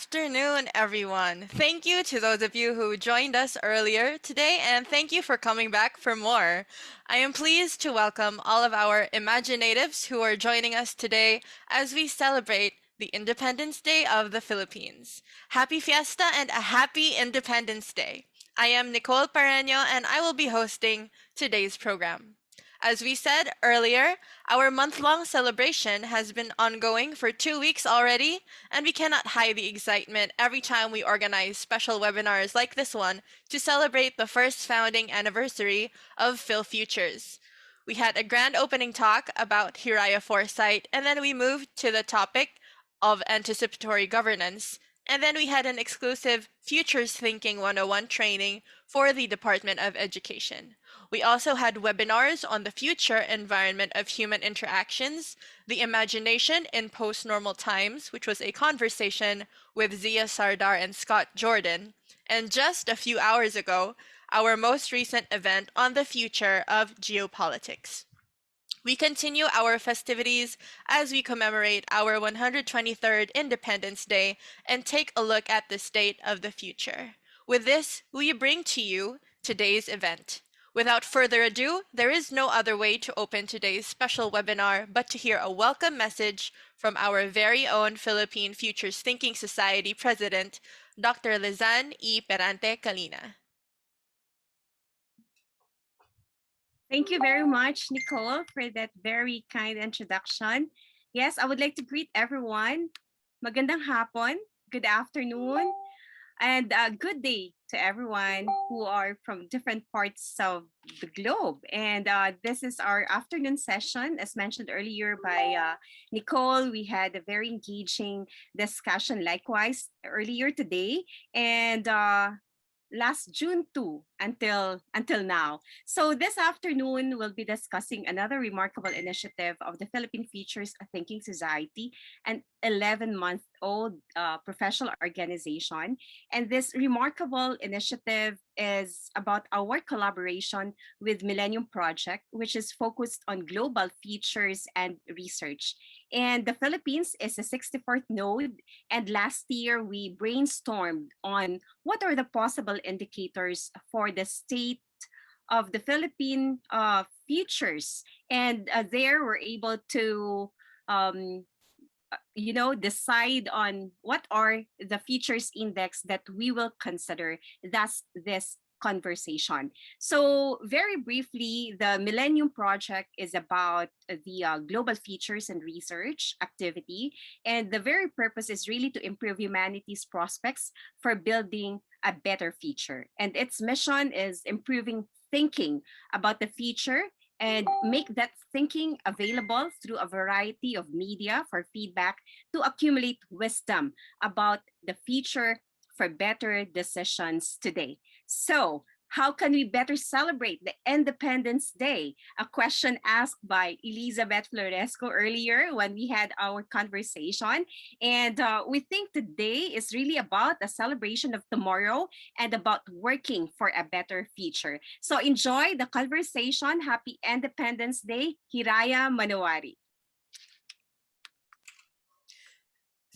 afternoon, everyone. Thank you to those of you who joined us earlier today, and thank you for coming back for more. I am pleased to welcome all of our Imaginatives who are joining us today as we celebrate the Independence Day of the Philippines. Happy Fiesta and a happy Independence Day. I am Nicole Pareño, and I will be hosting today's program. As we said earlier, our month-long celebration has been ongoing for 2 weeks already, and we cannot hide the excitement every time we organize special webinars like this one to celebrate the first founding anniversary of Phil Futures. We had a grand opening talk about Hiraya Foresight, and then we moved to the topic of anticipatory governance, and then we had an exclusive Futures Thinking 101 training for the Department of Education. We also had webinars on the future environment of human interactions, the imagination in post-normal times, which was a conversation with Zia Sardar and Scott Jordan, and just a few hours ago, our most recent event on the future of geopolitics. We continue our festivities as we commemorate our 123rd Independence Day and take a look at the state of the future. With this, we bring to you today's event. Without further ado, there is no other way to open today's special webinar but to hear a welcome message from our very own Philippine Futures Thinking Society President, Dr. Lizanne E. Paranti Kalina. Thank you very much, Nicole, for that very kind introduction. Yes, I would like to greet everyone. Magandang hapon, good afternoon, and good day to everyone who are from different parts of the globe. And this is our afternoon session. As mentioned earlier by Nicole, we had a very engaging discussion likewise earlier today. And last June 2 until now. So this afternoon we'll be discussing another remarkable initiative of the Philippine Futures Thinking Society, an 11-month-old professional organization. And this remarkable initiative is about our collaboration with Millennium Project, which is focused on global features and research. And the Philippines is the 64th node. And last year we brainstormed on what are the possible indicators for the state of the Philippine futures. And there we're able to decide on what are the features index that we will consider. That's this conversation. So very briefly, the Millennium Project is about the global features and research activity. And the very purpose is really to improve humanity's prospects for building a better future. And its mission is improving thinking about the future and make that thinking available through a variety of media for feedback to accumulate wisdom about the future for better decisions today. So, how can we better celebrate the Independence Day? A question asked by Elizabeth Floresco earlier when we had our conversation. And we think today is really about the celebration of tomorrow and about working for a better future. So enjoy the conversation. Happy Independence Day. Hiraya Manawari.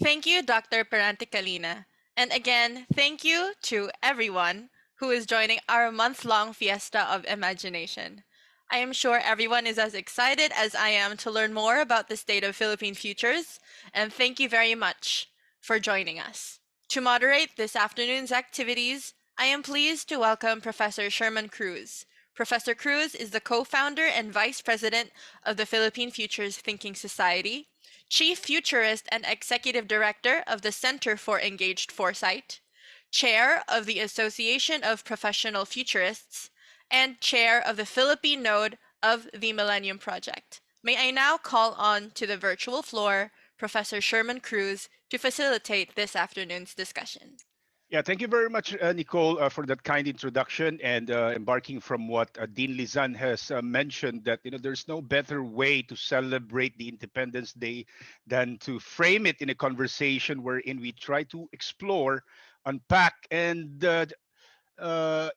Thank you, Dr. Paranti Kalina. And again, thank you to everyone who is joining our month-long fiesta of imagination. I am sure everyone is as excited as I am to learn more about the state of Philippine futures, and thank you very much for joining us. To moderate this afternoon's activities, I am pleased to welcome Professor Sherman Cruz. Professor Cruz is the co-founder and vice president of the Philippine Futures Thinking Society, chief futurist and executive director of the Center for Engaged Foresight, chair of the Association of Professional Futurists, and chair of the Philippine node of the Millennium Project. May I now call on to the virtual floor Professor Sherman Cruz to facilitate this afternoon's discussion. Yeah, thank you very much, Nicole, for that kind introduction and embarking from what Dean Lizan has mentioned that there's no better way to celebrate the Independence Day than to frame it in a conversation wherein we try to explore, unpack, and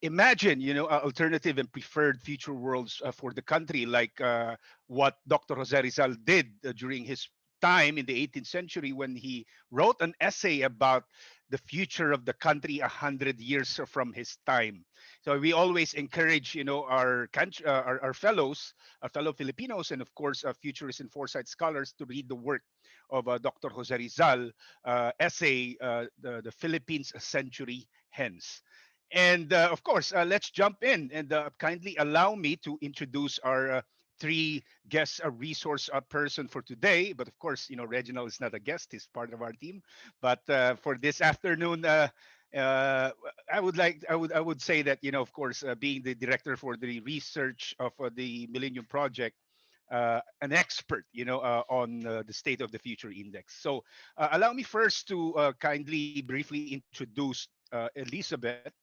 imagine, alternative and preferred future worlds for the country, like what Dr. Jose Rizal did during his time in the 18th century when he wrote an essay about the future of the country 100 years from his time. So we always encourage, our fellows, our fellow Filipinos, and of course, futurists and foresight scholars to read the work of Dr. Jose Rizal essay, the Philippines a Century Hence. And of course, let's jump in and kindly allow me to introduce our three guest resource person for today. But of course, Reginald is not a guest; he's part of our team. But for this afternoon, I would say that of course, being the director for the research of the Millennium Project, an expert, on the State of the Future Index. So allow me first to kindly briefly introduce Elizabeth.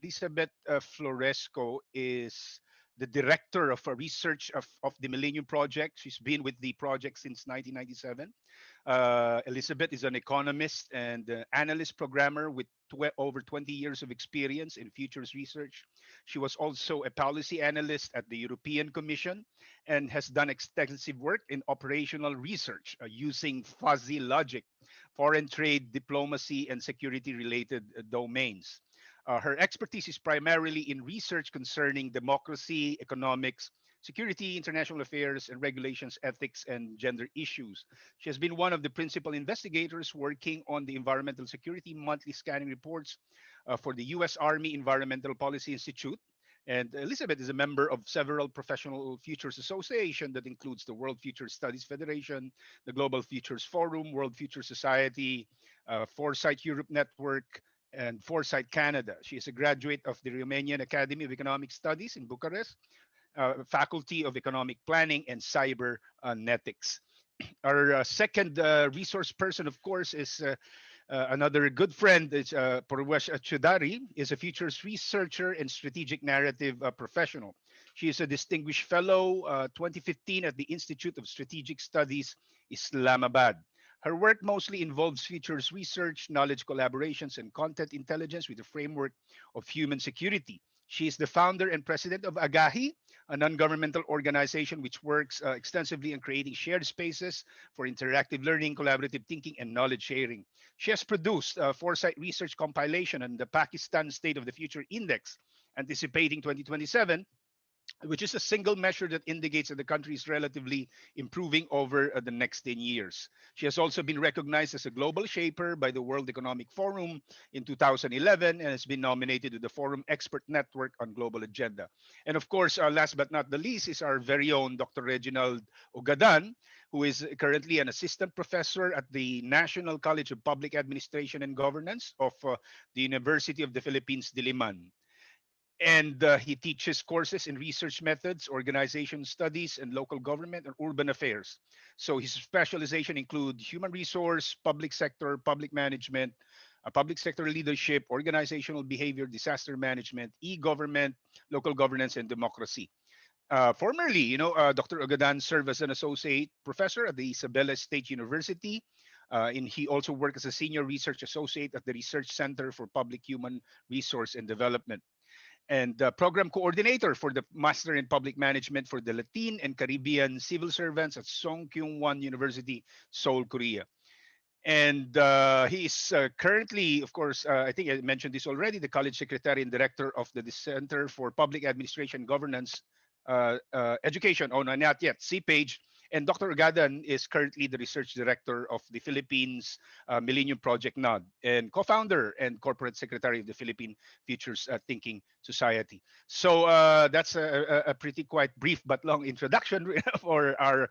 Elizabeth Floresco is the director of research of the Millennium Project. She's been with the project since 1997. Elizabeth is an economist and analyst programmer with over 20 years of experience in futures research. She was also a policy analyst at the European Commission and has done extensive work in operational research using fuzzy logic, foreign trade, diplomacy, and security related domains. Her expertise is primarily in research concerning democracy, economics, security, international affairs, and regulations, ethics, and gender issues. She has been one of the principal investigators working on the Environmental Security Monthly Scanning Reports for the U.S. Army Environmental Policy Institute. And Elizabeth is a member of several professional futures associations that includes the World Future Studies Federation, the Global Futures Forum, World Future Society, Foresight Europe Network, and Foresight Canada. She is a graduate of the Romanian Academy of Economic Studies in Bucharest, Faculty of Economic Planning and Cybernetics. Our second resource person, of course, is another good friend. Is Purvesh Chudari, is a futures researcher and strategic narrative professional. She is a distinguished fellow 2015 at the Institute of Strategic Studies, Islamabad. Her work mostly involves futures research, knowledge collaborations, and content intelligence with the framework of human security. She is the founder and president of Agahi, a non-governmental organization which works extensively in creating shared spaces for interactive learning, collaborative thinking, and knowledge sharing. She has produced a foresight research compilation on the Pakistan State of the Future Index, anticipating 2027, which is a single measure that indicates that the country is relatively improving over the next 10 years. She has also been recognized as a global shaper by the World Economic Forum in 2011 and has been nominated to the Forum Expert Network on Global Agenda. And of course, last but not the least is our very own Dr. Reginald Ugadan, who is currently an assistant professor at the National College of Public Administration and Governance of the University of the Philippines, Diliman. And he teaches courses in research methods, organization studies, and local government and urban affairs. So his specialization include human resource, public sector, public management, public sector leadership, organizational behavior, disaster management, e-government, local governance, and democracy. Formerly, Dr. Ugadan served as an associate professor at the Isabela State University. And he also worked as a senior research associate at the Research Center for Public Human Resource and Development, and program coordinator for the Master in Public Management for the Latin and Caribbean civil servants at Songkyung-won University, Seoul, Korea. And he is currently, of course, I think I mentioned this already, the college secretary and director of the Center for Public Administration Governance Education, oh, no, not yet, C-Page. And Dr. Ugadan is currently the research director of the Philippines Millennium Project NOD and co-founder and corporate secretary of the Philippine Futures Thinking Society. So that's a pretty quite brief but long introduction for our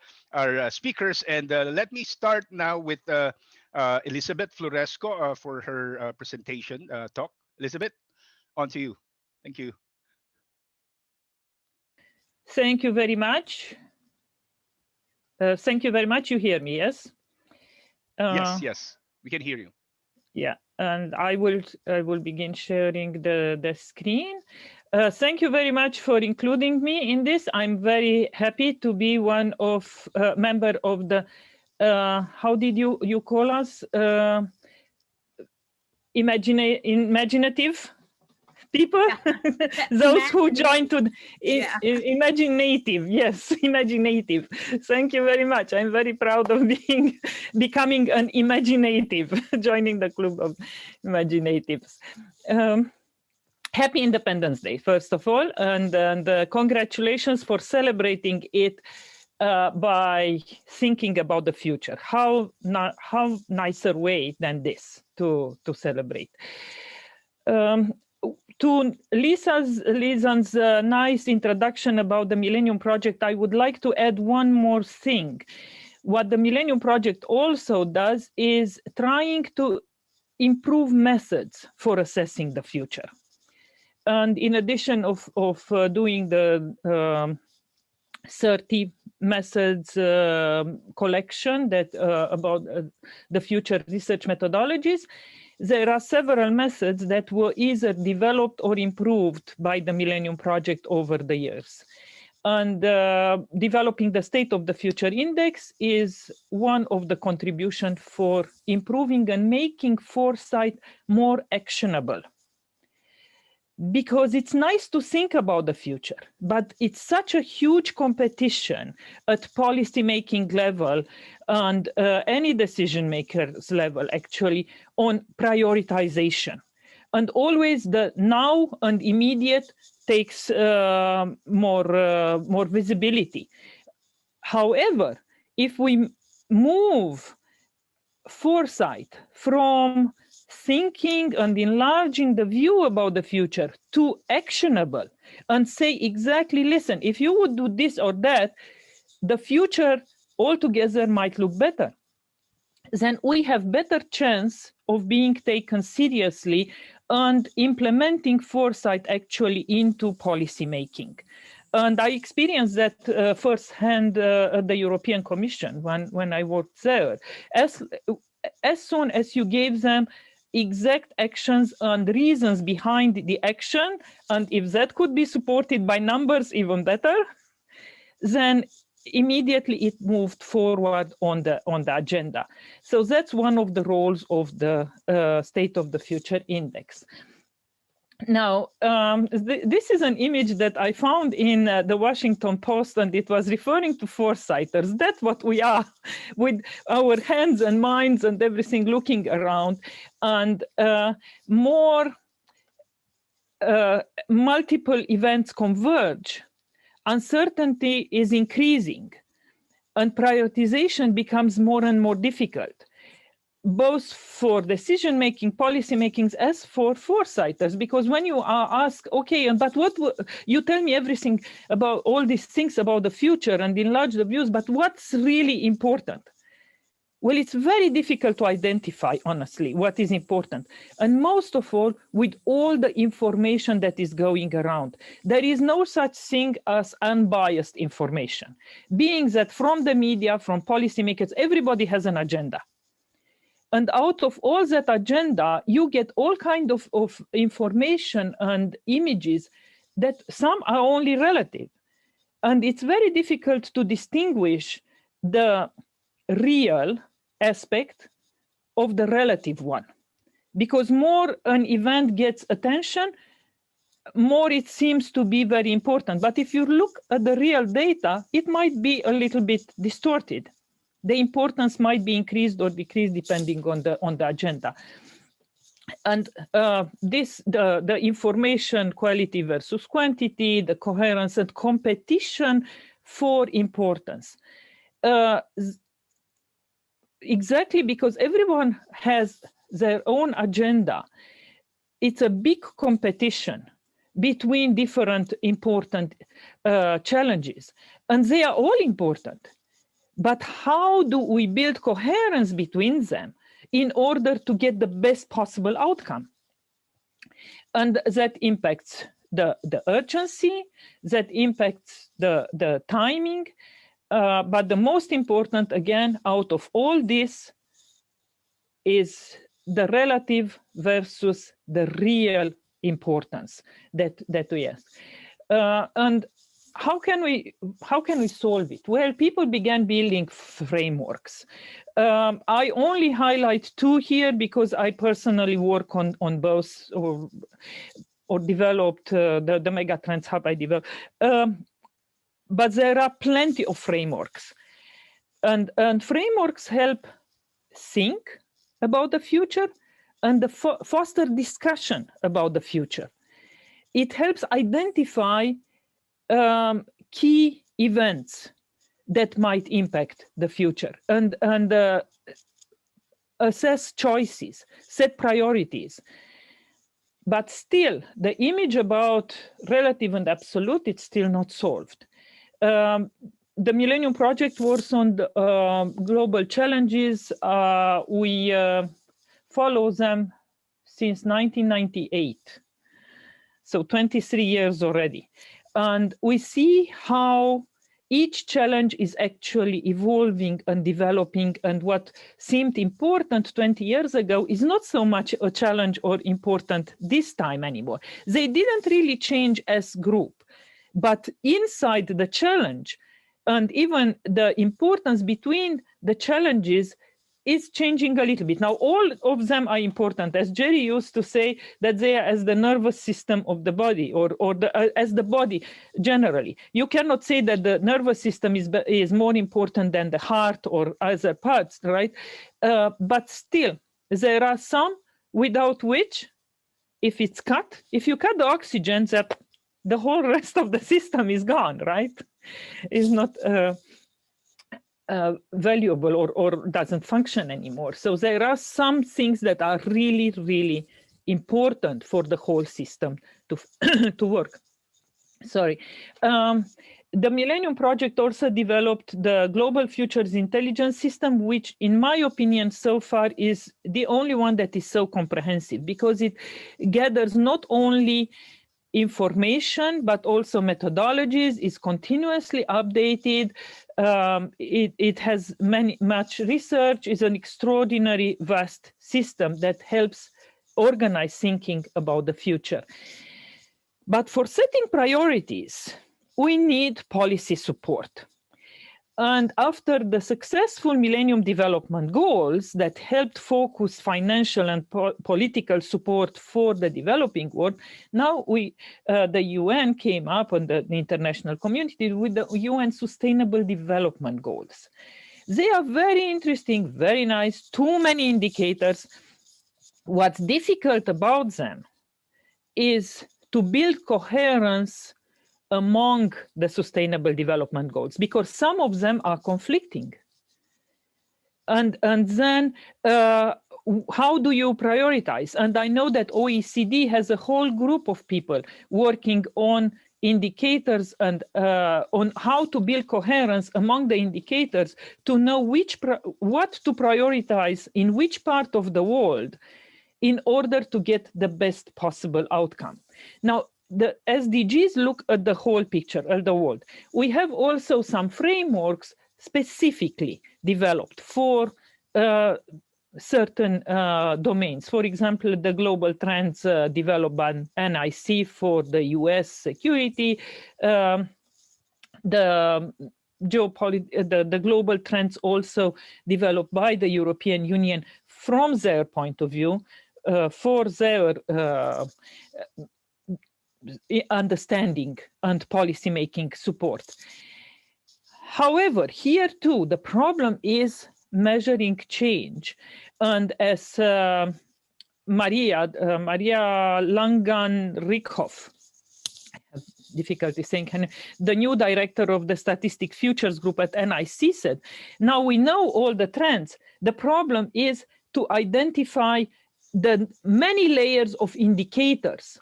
speakers. And let me start now with Elizabeth Floresco for her presentation talk. Elizabeth, on to you. Thank you. Thank you very much. Thank you very much. You hear me, yes? Yes, we can hear you. Yeah, and I will begin sharing the screen. Thank you very much for including me in this. I'm very happy to be one of member of the how did you call us? Imaginative people, those who joined to imaginative. Yes, imaginative. Thank you very much. I'm very proud of becoming an imaginative, joining the club of imaginatives. Happy Independence Day, first of all, and congratulations for celebrating it by thinking about the future. How nicer way than this to celebrate. To Lisan's nice introduction about the Millennium Project, I would like to add one more thing. What the Millennium Project also does is trying to improve methods for assessing the future. And in addition of doing the 30 methods collection that about the future research methodologies, there are several methods that were either developed or improved by the Millennium Project over the years. And developing the State of the Future Index is one of the contributions for improving and making foresight more actionable. Because it's nice to think about the future, but it's such a huge competition at policy-making level and any decision maker's level, actually, on prioritization. And always the now and immediate takes more visibility. However, if we move foresight from thinking and enlarging the view about the future to actionable and say exactly, listen, if you would do this or that, the future altogether might look better, then we have better chance of being taken seriously and implementing foresight actually into policy making. And I experienced that firsthand at the European Commission when I worked there. As soon as you gave them exact actions and reasons behind the action, and if that could be supported by numbers, even better, then immediately it moved forward on the agenda. So that's one of the roles of the State of the Future Index. Now, this is an image that I found in the Washington Post, and it was referring to foresighters. That's what we are, with our hands and minds and everything looking around. And more multiple events converge, uncertainty is increasing, and prioritization becomes more and more difficult, both for decision-making, policy-making, as for foresighters. Because when you are asked, okay, but what you tell me everything about all these things about the future and enlarge the views, but what's really important? Well, it's very difficult to identify, honestly, what is important. And most of all, with all the information that is going around, there is no such thing as unbiased information. Being that from the media, from policymakers, everybody has an agenda. And out of all that agenda, you get all kinds of information and images that some are only relative. And it's very difficult to distinguish the real aspect of the relative one. Because more an event gets attention, more it seems to be very important. But if you look at the real data, it might be a little bit distorted. The importance might be increased or decreased depending on the agenda. And the information quality versus quantity, the coherence and competition for importance. Exactly because everyone has their own agenda. It's a big competition between different important challenges, and they are all important. But how do we build coherence between them in order to get the best possible outcome? And that impacts the urgency, that impacts the timing. But the most important, again, out of all this is the relative versus the real importance that we have. And how can we solve it? Well, people began building frameworks. I only highlight two here because I personally work on both. or developed the mega trends have I developed. But there are plenty of frameworks, and frameworks help think about the future and foster discussion about the future. It helps identify key events that might impact the future and assess choices, set priorities. But still, the image about relative and absolute, it's still not solved. The Millennium Project works on the, global challenges. We follow them since 1998. So 23 years already. And we see how each challenge is actually evolving and developing, and what seemed important 20 years ago is not so much a challenge or important this time anymore. They didn't really change as group, but inside the challenge and even the importance between the challenges is changing a little bit. Now, all of them are important. As Jerry used to say, that they are as the nervous system of the body, or as the body generally. You cannot say that the nervous system is more important than the heart or other parts, right? But still, there are some without which, if it's cut, if you cut the oxygen, that the whole rest of the system is gone, right? Is not valuable or doesn't function anymore. So there are some things that are really, really important for the whole system to to work. Sorry. The Millennium Project also developed the Global Futures Intelligence System, which in my opinion so far is the only one that is so comprehensive, because it gathers not only information, but also methodologies, is continuously updated. It has much research, is an extraordinary vast system that helps organize thinking about the future. But for setting priorities, we need policy support. And after the successful Millennium Development Goals that helped focus financial and political support for the developing world, now the UN came up, and the international community, with the UN Sustainable Development Goals. They are very interesting, very nice, too many indicators. What's difficult about them is to build coherence among the Sustainable Development Goals, because some of them are conflicting. And then how do you prioritize? And I know that OECD has a whole group of people working on indicators and on how to build coherence among the indicators to know what to prioritize in which part of the world in order to get the best possible outcome. Now, the SDGs look at the whole picture of the world. We have also some frameworks specifically developed for certain domains. For example, the global trends developed by NIC for the US security, the global trends also developed by the European Union from their point of view for their understanding and policy-making support. However, here too, the problem is measuring change. And as Maria Langan-Rickhoff, I have difficulty saying her name, the new director of the Statistic Futures Group at NIC said, now we know all the trends. The problem is to identify the many layers of indicators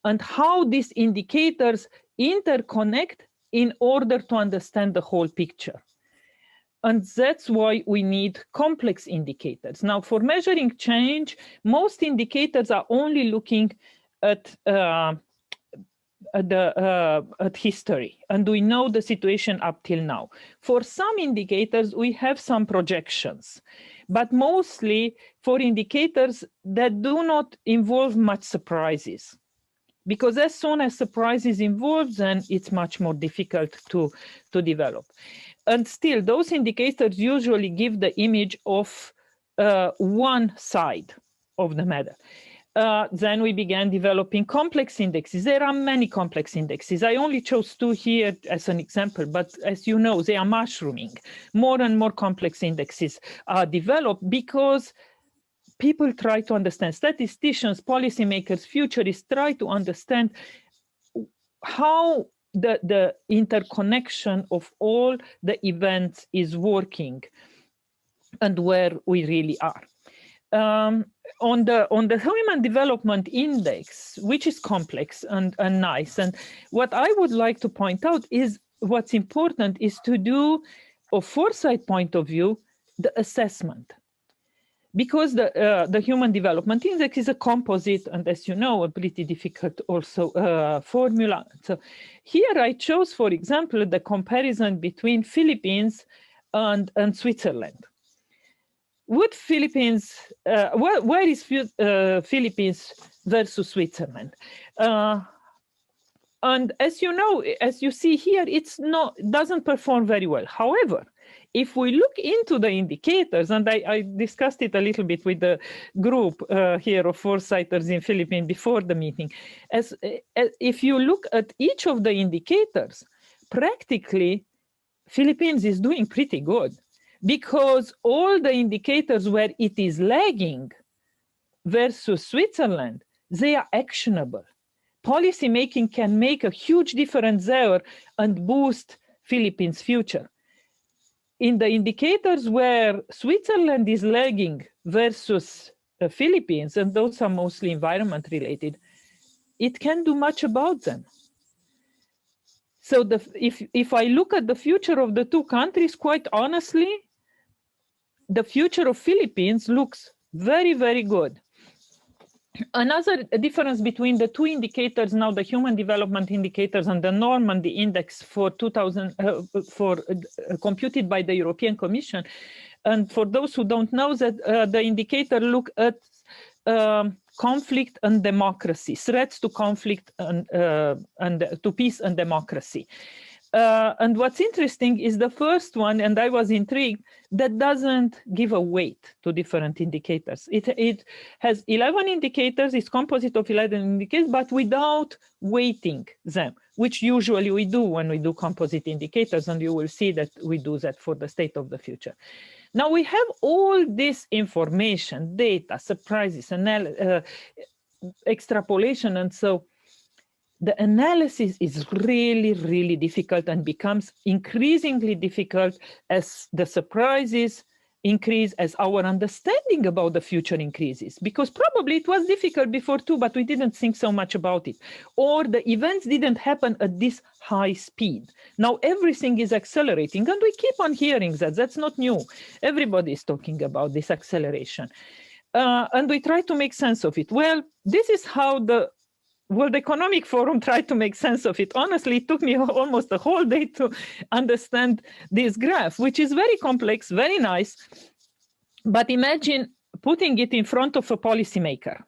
and how these indicators interconnect in order to understand the whole picture. And that's why we need complex indicators. Now, for measuring change, most indicators are only looking at history, and we know the situation up till now. For some indicators, we have some projections, but mostly for indicators that do not involve much surprises. Because as soon as surprise is involved, then it's much more difficult to develop. And still, those indicators usually give the image of one side of the matter. Then we began developing complex indexes. There are many complex indexes. I only chose 2 here as an example, but as you know, they are mushrooming. More and more complex indexes are developed because people try to understand, statisticians, policymakers, futurists try to understand how the interconnection of all the events is working and where we really are. On the Human Development Index, which is complex and nice, and what I would like to point out is what's important is to do, a foresight point of view, the assessment. Because the Human Development Index is a composite, and as you know, a pretty difficult also formula. So here I chose, for example, the comparison between Philippines and Switzerland. Would Philippines, where is Philippines versus Switzerland? And as you know, as you see here, doesn't perform very well. However, if we look into the indicators, and I discussed it a little bit with the group here of foresighters in Philippines before the meeting, if you look at each of the indicators, practically Philippines is doing pretty good, because all the indicators where it is lagging versus Switzerland, they are actionable. Policy making can make a huge difference there and boost Philippines' future. In the indicators where Switzerland is lagging versus the Philippines, and those are mostly environment related, it can do much about them. So if I look at the future of the 2 countries, quite honestly, the future of Philippines looks very, very good. Another difference between the 2 indicators now, the Human Development Indicators and the Normandy Index for 2000, computed by the European Commission. And for those who don't know, that the indicator look at conflict and democracy, threats to conflict and to peace and democracy. And what's interesting is the first one, and I was intrigued, that doesn't give a weight to different indicators. It has 11 indicators, it's composite of 11 indicators, but without weighting them, which usually we do when we do composite indicators, and you will see that we do that for the state of the future. Now we have all this information, data, surprises, extrapolation, and so the analysis is really, really difficult and becomes increasingly difficult as the surprises increase, as our understanding about the future increases, because probably it was difficult before too, but we didn't think so much about it, or the events didn't happen at this high speed. Now everything is accelerating, and we keep on hearing that. That's not new. Everybody is talking about this acceleration, and we try to make sense of it. Well, this is how the World Economic Forum tried to make sense of it. Honestly, it took me almost a whole day to understand this graph, which is very complex, very nice. But imagine putting it in front of a policymaker.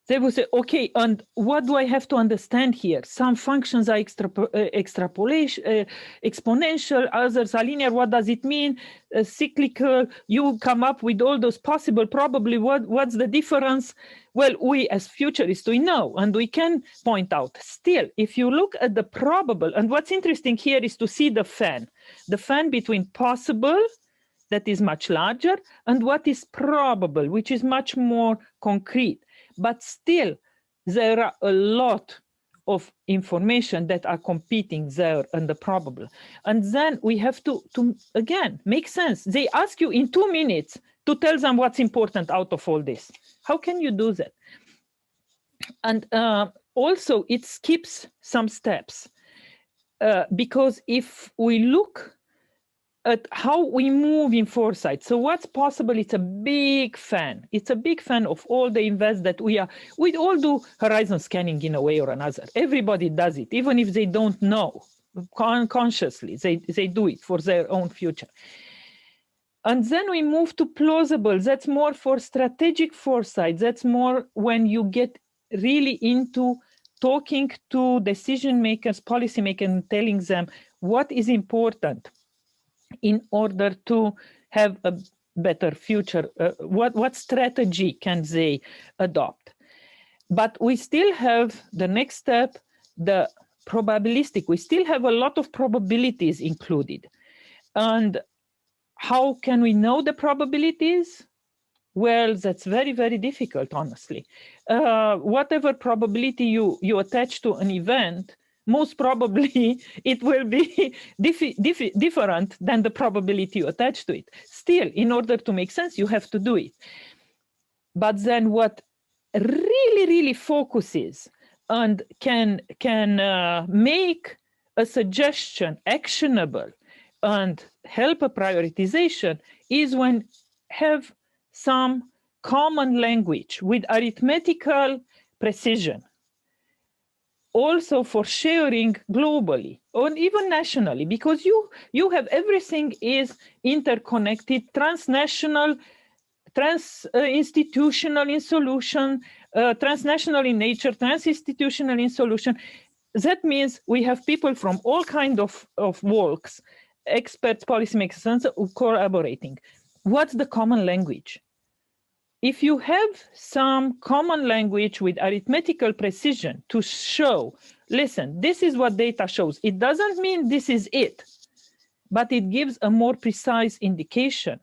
They will say, okay, and what do I have to understand here? Some functions are extrapolation, exponential, others are linear. What does it mean? Cyclical. You come up with all those possible, probably what's the difference? Well, we as futurists, we know, and we can point out. Still, if you look at the probable, and what's interesting here is to see the fan between possible, that is much larger, and what is probable, which is much more concrete. But still, there are a lot of information that are competing there and the probable. And then we have to again, make sense. They ask you in 2 minutes to tell them what's important out of all this. How can you do that? And also, it skips some steps. Because if we look at how we move in foresight. So what's possible, it's a big fan. It's a big fan of all the invest that we all do horizon scanning in a way or another. Everybody does it, even if they don't know consciously, they do it for their own future. And then we move to plausible. That's more for strategic foresight. That's more when you get really into talking to decision makers, policy makers, and telling them what is important in order to have a better future, what strategy can they adopt. But we still have the next step, the probabilistic. We still have a lot of probabilities included. And how can we know the probabilities? Well, that's very, very difficult, honestly. Whatever probability you attach to an event, most probably it will be different than the probability you attach to it. Still, in order to make sense, you have to do it. But then what really, really focuses and can make a suggestion actionable and help a prioritization is when have some common language with arithmetical precision. Also for sharing globally or even nationally, because you have everything is interconnected, transnational, trans-institutional in solution, transnational in nature, trans-institutional in solution. That means we have people from all kinds of walks, experts, policymakers, collaborating. What's the common language? If you have some common language with arithmetical precision to show, listen, this is what data shows. It doesn't mean this is it, but it gives a more precise indication.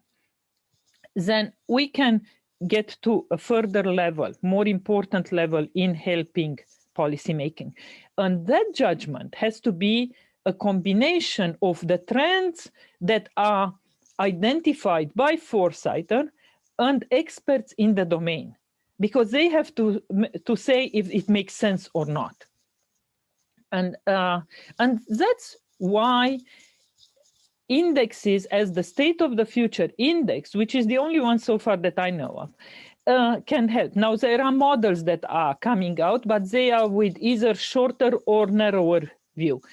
Then we can get to a further level, more important level in helping policymaking. And that judgment has to be a combination of the trends that are identified by foresighter and experts in the domain, because they have to say if it makes sense or not. And that's why indexes as the State of the Future index, which is the only one so far that I know of, can help. Now, there are models that are coming out, but they are with either shorter or narrower view.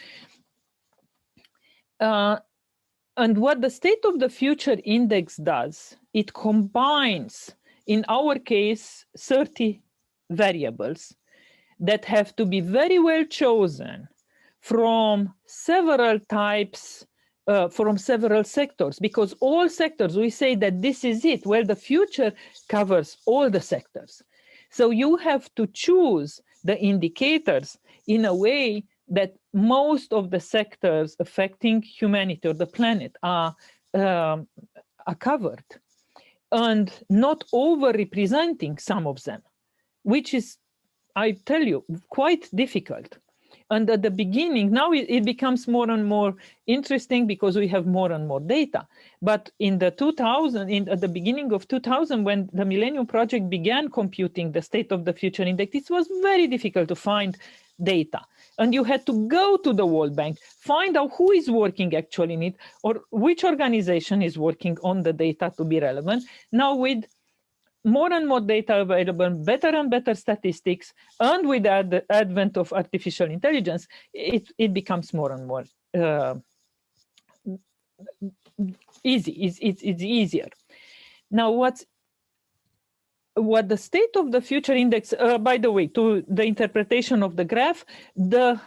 And what the State of the Future index does, it combines, in our case, 30 variables that have to be very well chosen from several types, from several sectors, because all sectors, we say that this is it. Well, the future covers all the sectors. So you have to choose the indicators in a way that most of the sectors affecting humanity or the planet are covered, and not over-representing some of them, which is, I tell you, quite difficult. And at the beginning, now it becomes more and more interesting because we have more and more data. But in the 2000, at the beginning of 2000, when the Millennium Project began computing the State of the Future Index, it was very difficult to find data. And you had to go to the World Bank, find out who is working actually in it, or which organization is working on the data to be relevant. Now with more and more data available, better and better statistics, and with the advent of artificial intelligence, it becomes more and more easy. It's easier. Now, what the State of the Future Index, by the way, to the interpretation of the graph, the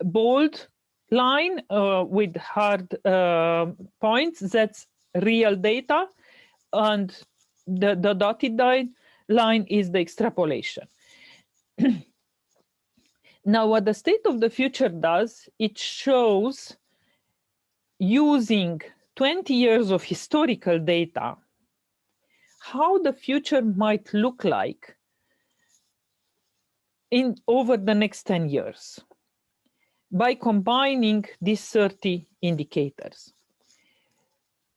bold line with hard points, that's real data, and the dotted line is the extrapolation. Now, what the State of the Future does, it shows using 20 years of historical data, how the future might look like over the next 10 years by combining these 30 indicators.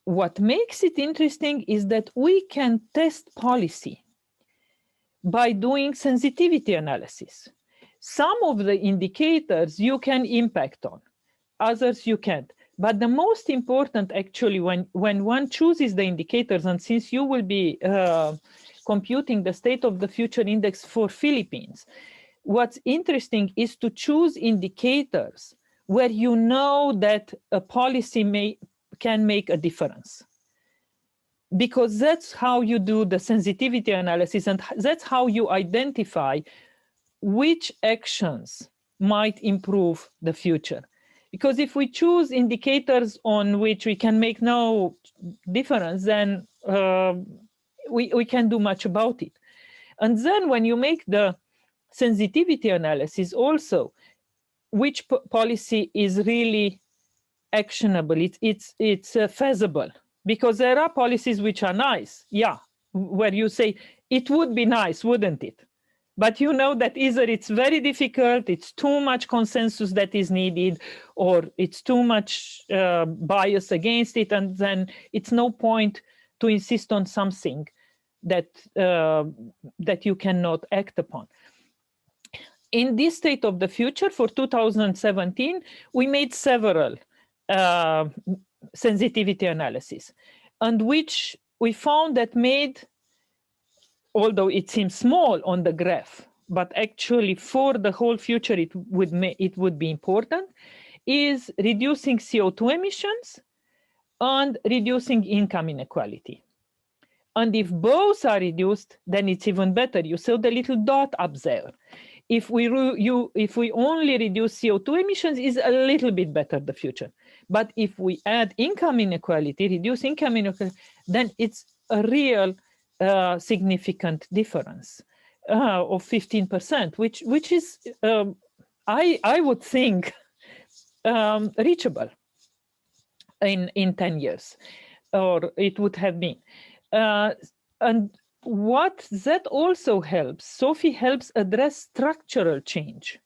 What makes it interesting is that we can test policy by doing sensitivity analysis. Some of the indicators you can impact on, others you can't. But the most important, actually, when one chooses the indicators, and since you will be computing the State of the Future Index for Philippines, what's interesting is to choose indicators where you know that a policy can make a difference. Because that's how you do the sensitivity analysis, and that's how you identify which actions might improve the future. Because if we choose indicators on which we can make no difference, then we can't do much about it. And then when you make the sensitivity analysis also, which policy is really actionable, it's feasible, because there are policies which are nice, yeah, where you say it would be nice, wouldn't it? But you know that either it's very difficult, it's too much consensus that is needed, or it's too much bias against it, and then it's no point to insist on something that that you cannot act upon. In this state of the future for 2017, we made several sensitivity analysis, and which we found that made, although it seems small on the graph, but actually for the whole future it would be important, is reducing CO2 emissions and reducing income inequality. And if both are reduced, then it's even better. You saw the little dot up there. If we only reduce CO2 emissions, is a little bit better the future. But if we add income inequality, reduce income inequality, then it's a real significant difference of 15%, which is I would think reachable in 10 years, or it would have been. And what that also helps, Sophie helps address structural change,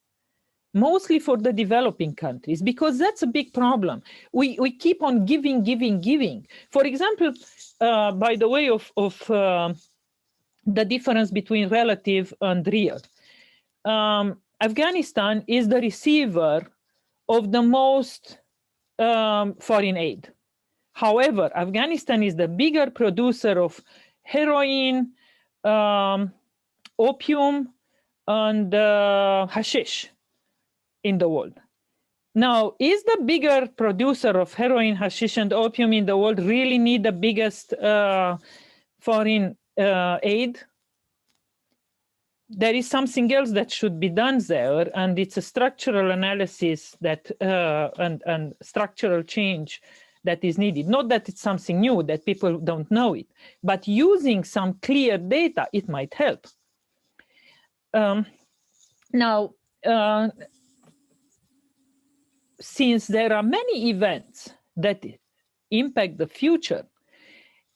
mostly for the developing countries, because that's a big problem. We keep on giving. For example, by the way of the difference between relative and real, Afghanistan is the receiver of the most foreign aid. However, Afghanistan is the bigger producer of heroin, opium, and hashish in the world. Now, is the bigger producer of heroin, hashish, and opium in the world really need the biggest foreign aid? There is something else that should be done there, and it's a structural analysis that and structural change that is needed. Not that it's something new, that people don't know it, but using some clear data, it might help. Now, since there are many events that impact the future,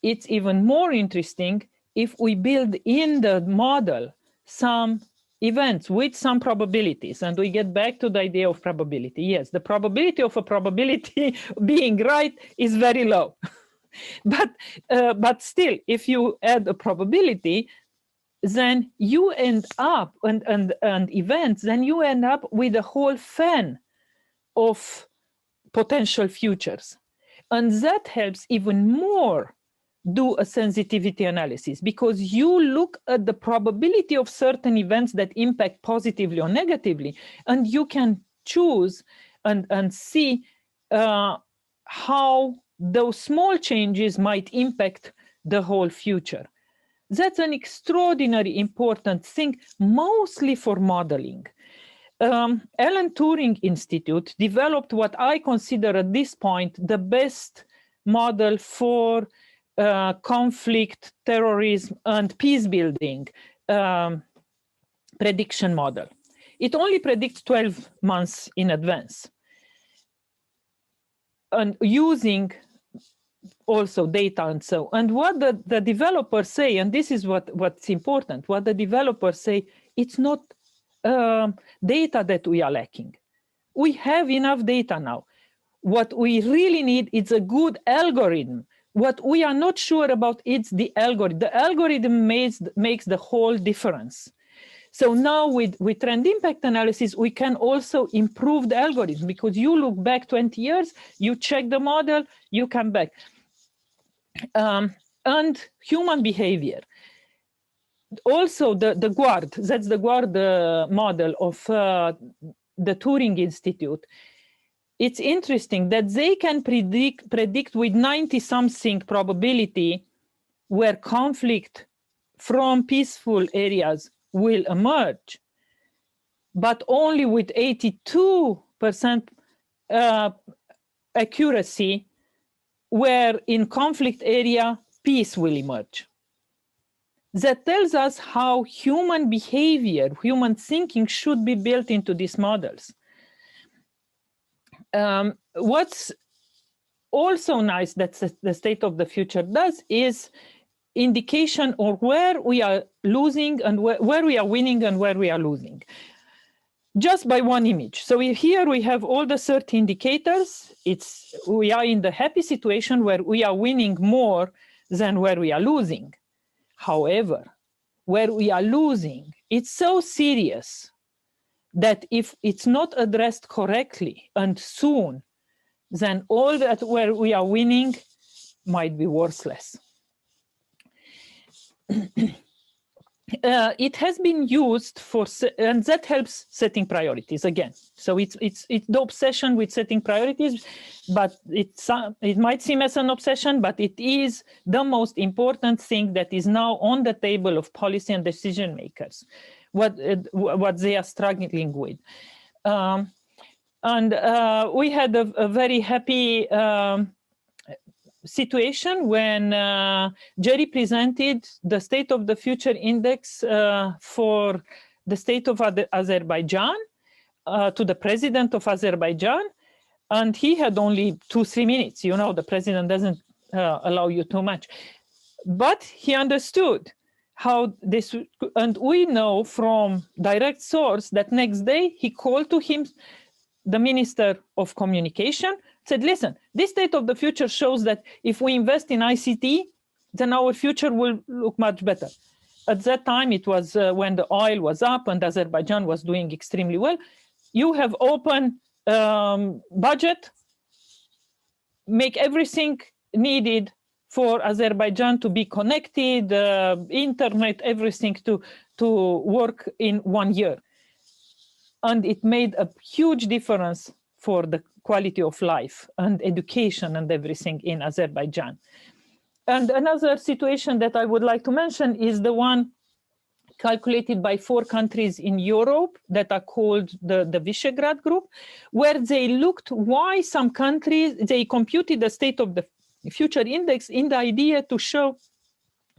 it's even more interesting if we build in the model some events with some probabilities, and we get back to the idea of probability. Yes, the probability of a probability being right is very low. but still, if you add a probability, then you end up, and events, then you end up with a whole fan of potential futures. And that helps even more do a sensitivity analysis, because you look at the probability of certain events that impact positively or negatively, and you can choose and see how those small changes might impact the whole future. That's an extraordinarily important thing, mostly for modeling. Alan Turing Institute developed what I consider at this point the best model for conflict, terrorism, and peace building prediction model. It only predicts 12 months in advance, and using also data and so. And what the developers say, and this is what's important, what the developers say, it's not data that we are lacking. We have enough data now. What we really need is a good algorithm. What we are not sure about is the algorithm. The algorithm makes the whole difference. So now with trend impact analysis, we can also improve the algorithm, because you look back 20 years, you check the model, you come back. And human behavior. Also the GWARD, that's the GWARD model of the Turing Institute. It's interesting that they can predict with 90-something probability where conflict from peaceful areas will emerge, but only with 82% accuracy, where in conflict area, peace will emerge. That tells us how human behavior, human thinking should be built into these models. What's also nice that the state of the future does is indication of where we are losing and where we are winning and where we are losing, just by one image. So here we have all the 30 indicators. We are in the happy situation where we are winning more than where we are losing. However, where we are losing, it's so serious that if it's not addressed correctly and soon, then all that where we are winning might be worthless. It has been used for, and that helps setting priorities again. So it's the obsession with setting priorities, but it might seem as an obsession, but it is the most important thing that is now on the table of policy and decision makers, what they are struggling with. And we had a very happy situation when Jerry presented the State of the Future Index for the state of Azerbaijan to the president of Azerbaijan. And he had only 2-3 minutes. You know, the president doesn't allow you too much. But he understood how this, and we know from direct source that next day he called to him the Minister of Communication, said, listen, this state of the future shows that if we invest in ICT, then our future will look much better. At that time, it was when the oil was up and Azerbaijan was doing extremely well. You have open budget, make everything needed for Azerbaijan to be connected, internet, everything to work in 1 year. And it made a huge difference for the quality of life and education and everything in Azerbaijan. And another situation that I would like to mention is the one calculated by 4 countries in Europe that are called the Visegrad Group, where they looked why some countries, they computed the State of the Future Index in the idea to show,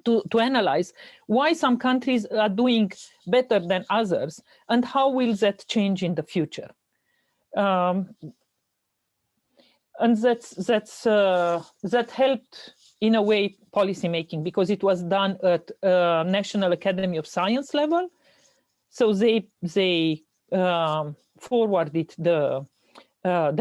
to analyze why some countries are doing better than others and how will that change in the future. And that helped in a way policy making, because it was done at National Academy of Science level. So they forwarded the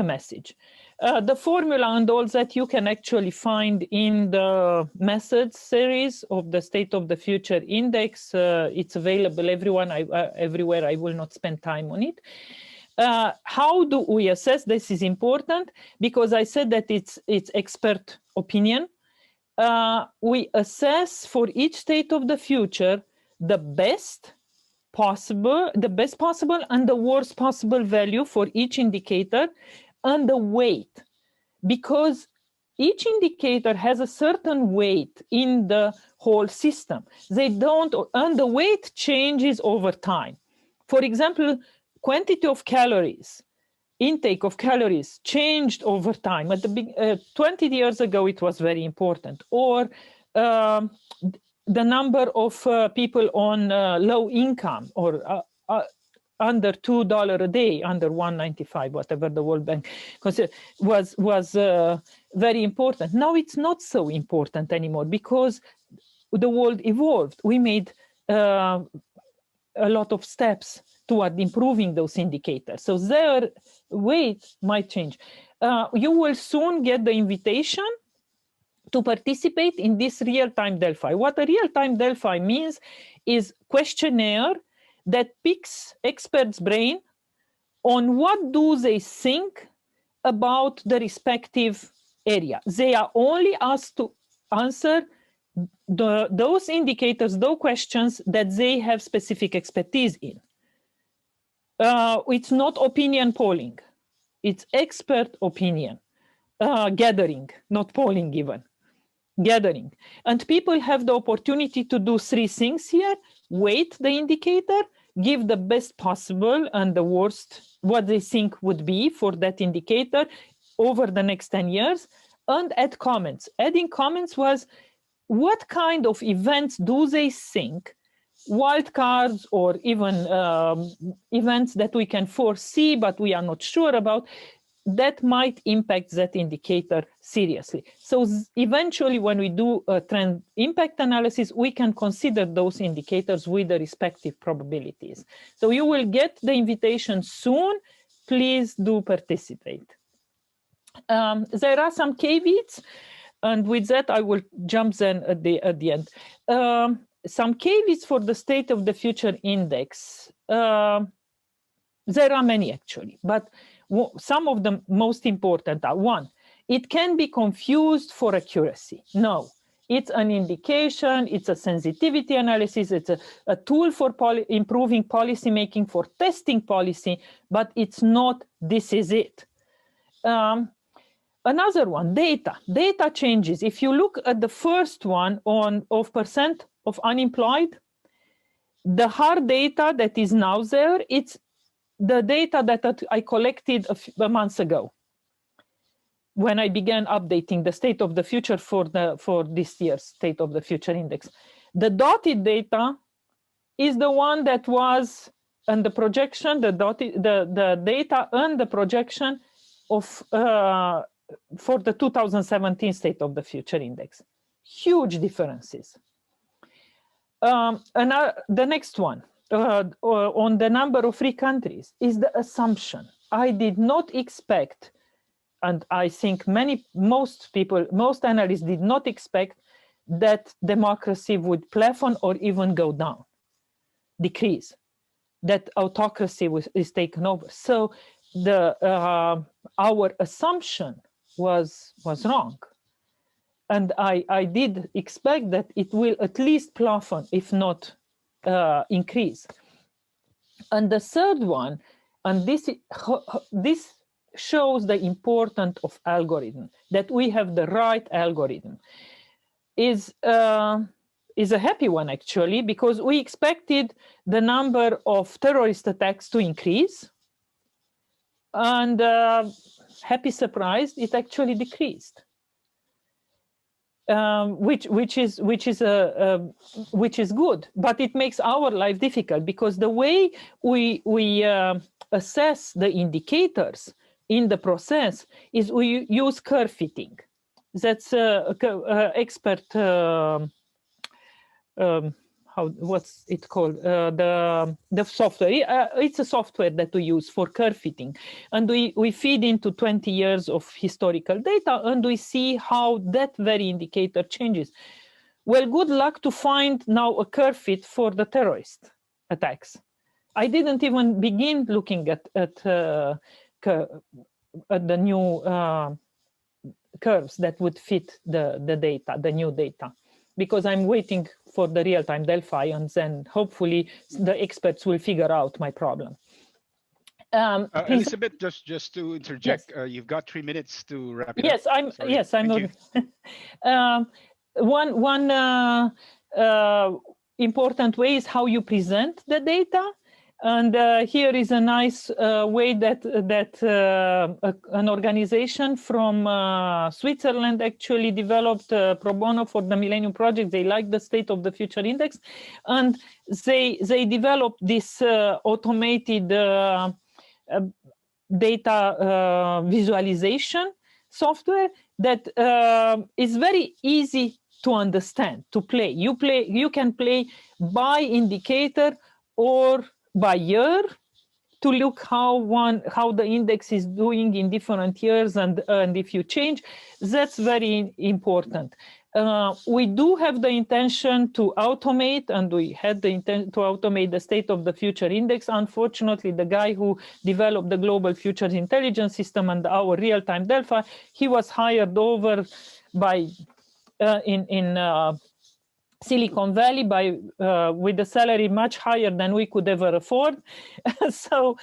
message. The formula and all that you can actually find in the methods series of the State of the Future Index. It's available everywhere. I will not spend time on it. How do we assess? This is important because I said that it's expert opinion. We assess for each state of the future the best possible and the worst possible value for each indicator and the weight, because each indicator has a certain weight in the whole system. And the weight changes over time. For example, quantity of calories, intake of calories changed over time. At the 20 years ago, it was very important. Or the number of people on low income or under $2 a day, under $1.95, whatever the World Bank considered, was very important. Now it's not so important anymore because the world evolved. We made a lot of steps toward improving those indicators. So their weight might change. You will soon get the invitation to participate in this RealTime Delphi. What a RealTime Delphi means is questionnaire that picks experts' brain on what do they think about the respective area. They are only asked to answer those indicators, those questions that they have specific expertise in. It's not opinion polling. It's expert opinion gathering, not polling even. Gathering. And people have the opportunity to do 3 things here: weight the indicator, give the best possible and the worst, what they think would be for that indicator over the next 10 years, and add comments. Adding comments was, what kind of events do they think, wildcards or even events that we can foresee but we are not sure about, that might impact that indicator seriously. So eventually, when we do a trend impact analysis, we can consider those indicators with the respective probabilities. So you will get the invitation soon. Please do participate. There are some caveats, and with that, I will jump then at the end. Some caveats for the State of the Future Index. There are many, actually, but some of the most important are: one, it can be confused for accuracy. No, it's an indication, it's a sensitivity analysis, it's a tool for improving policy making, for testing policy, but it's not, this is it. Another one, data. Data changes. If you look at the first one of percent of unemployed, the hard data that is now there, it's the data that I collected a month ago when I began updating the State of the Future for this year's State of the Future Index. The dotted data is the one that was, and the projection, the data and the projection of for the 2017 State of the Future Index. Huge differences. And the next one, on the number of free countries, is the assumption. I did not expect, and I think most analysts did not expect, that democracy would plateau or even go down, decrease, that autocracy is taken over. So our assumption was wrong. And I did expect that it will at least plateau, if not increase. And the third one, and this shows the importance of algorithm, that we have the right algorithm, is a happy one, actually, because we expected the number of terrorist attacks to increase, and happy surprise, it actually decreased. Which is good, but it makes our life difficult, because the way we assess the indicators in the process is we use curve fitting. That's expert. What's it called? The software. It's a software that we use for curve fitting, and we feed into 20 years of historical data, and we see how that very indicator changes. Well, good luck to find now a curve fit for the terrorist attacks. I didn't even begin looking at the new curves that would fit the data, the new data, because I'm waiting for the RealTime Delphi, and then hopefully the experts will figure out my problem. Elizabeth, just to interject, yes. You've got 3 minutes to wrap it up. Yes, I'm. One important way is how you present the data. And here is a nice way that an organization from Switzerland actually developed pro bono for the Millennium Project. They like the State of the Future Index, and they developed this automated data visualization software that is very easy to understand, to play. You can play by indicator or by year to look how the index is doing in different years, and if you change, that's very important. We do have the intention to automate, and we had the intent to automate the State of the Future Index. Unfortunately, the guy who developed the Global Futures Intelligence System and our RealTime Delphi, he was hired over by in Silicon Valley with a salary much higher than we could ever afford. So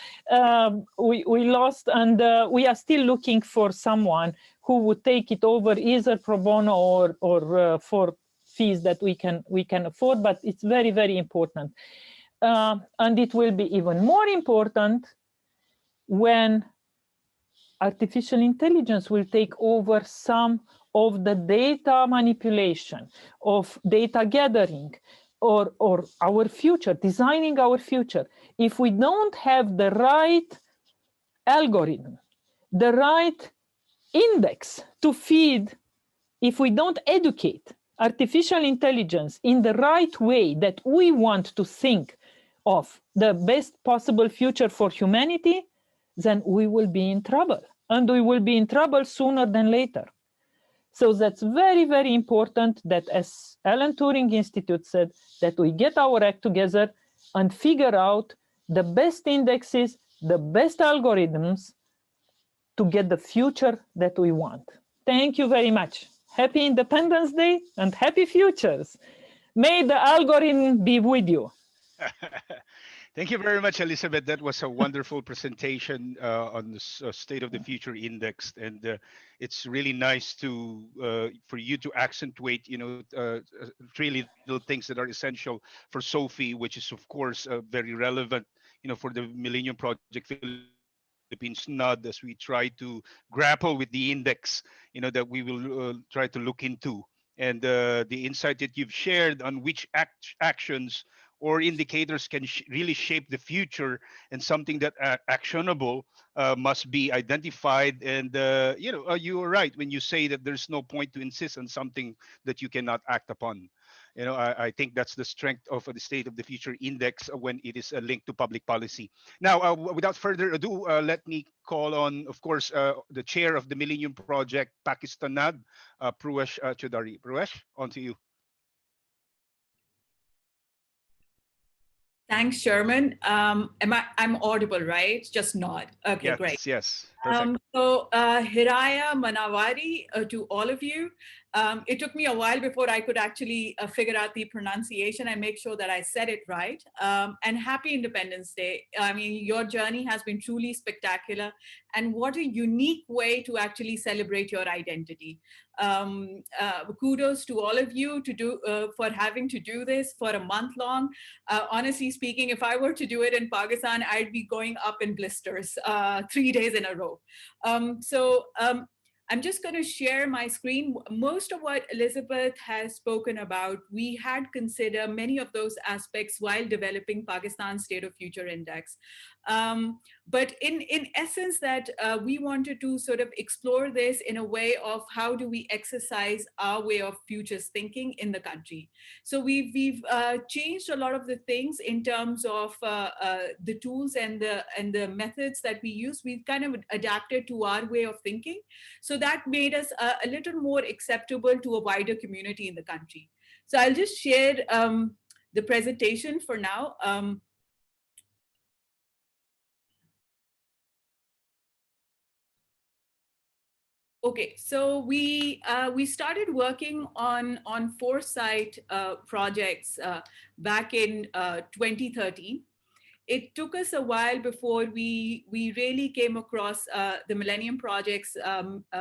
we lost, and we are still looking for someone who would take it over, either pro bono or for fees that we can afford. But it's very, very important. and it will be even more important when artificial intelligence will take over some of the data manipulation, of data gathering, or our future, designing our future. If we don't have the right algorithm, the right index to feed, if we don't educate artificial intelligence in the right way that we want to think of the best possible future for humanity, then we will be in trouble. And we will be in trouble sooner than later. So that's very, very important that, as Alan Turing Institute said, that we get our act together and figure out the best indexes, the best algorithms to get the future that we want. Thank you very much. Happy Independence Day and happy futures. May the algorithm be with you. Thank you very much, Elizabeth. That was a wonderful presentation on the State of the Future Index, and it's really nice to for you to accentuate, three little things that are essential for SOFI, which is of course very relevant, for the Millennium Project Philippines NUD as we try to grapple with the index, that we will try to look into, and the insight that you've shared on which actions or indicators can really shape the future, and something that actionable must be identified. And you are right when you say that there's no point to insist on something that you cannot act upon. I think that's the strength of the State of the Future Index when it is linked to public policy. Now, without further ado, let me call on, of course, the chair of the Millennium Project, Pakistan NAD, Pruesh Chaudhary. Pruesh, on to you. Thanks, Sherman. I'm audible, right? Just nod. Okay, Yes, great. yes, perfect. Hiraya Manawari to all of you. It took me a while before I could actually figure out the pronunciation and make sure that I said it right. And happy Independence Day. I mean, your journey has been truly spectacular. And what a unique way to actually celebrate your identity. Kudos to all of you for having to do this for a month long. Honestly speaking, if I were to do it in Pakistan, I'd be going up in blisters 3 days in a row. I'm just going to share my screen. Most of what Elizabeth has spoken about, we had considered many of those aspects while developing Pakistan's State of Future Index. But in essence, that we wanted to sort of explore this in a way of how do we exercise our way of futures thinking in the country. So we've changed a lot of the things in terms of the tools and the methods that we use. We've kind of adapted to our way of thinking. So that made us a little more acceptable to a wider community in the country. So I'll just share the presentation for now. Okay, so we started working on foresight projects back in 2013. It took us a while before we really came across the Millennium Project's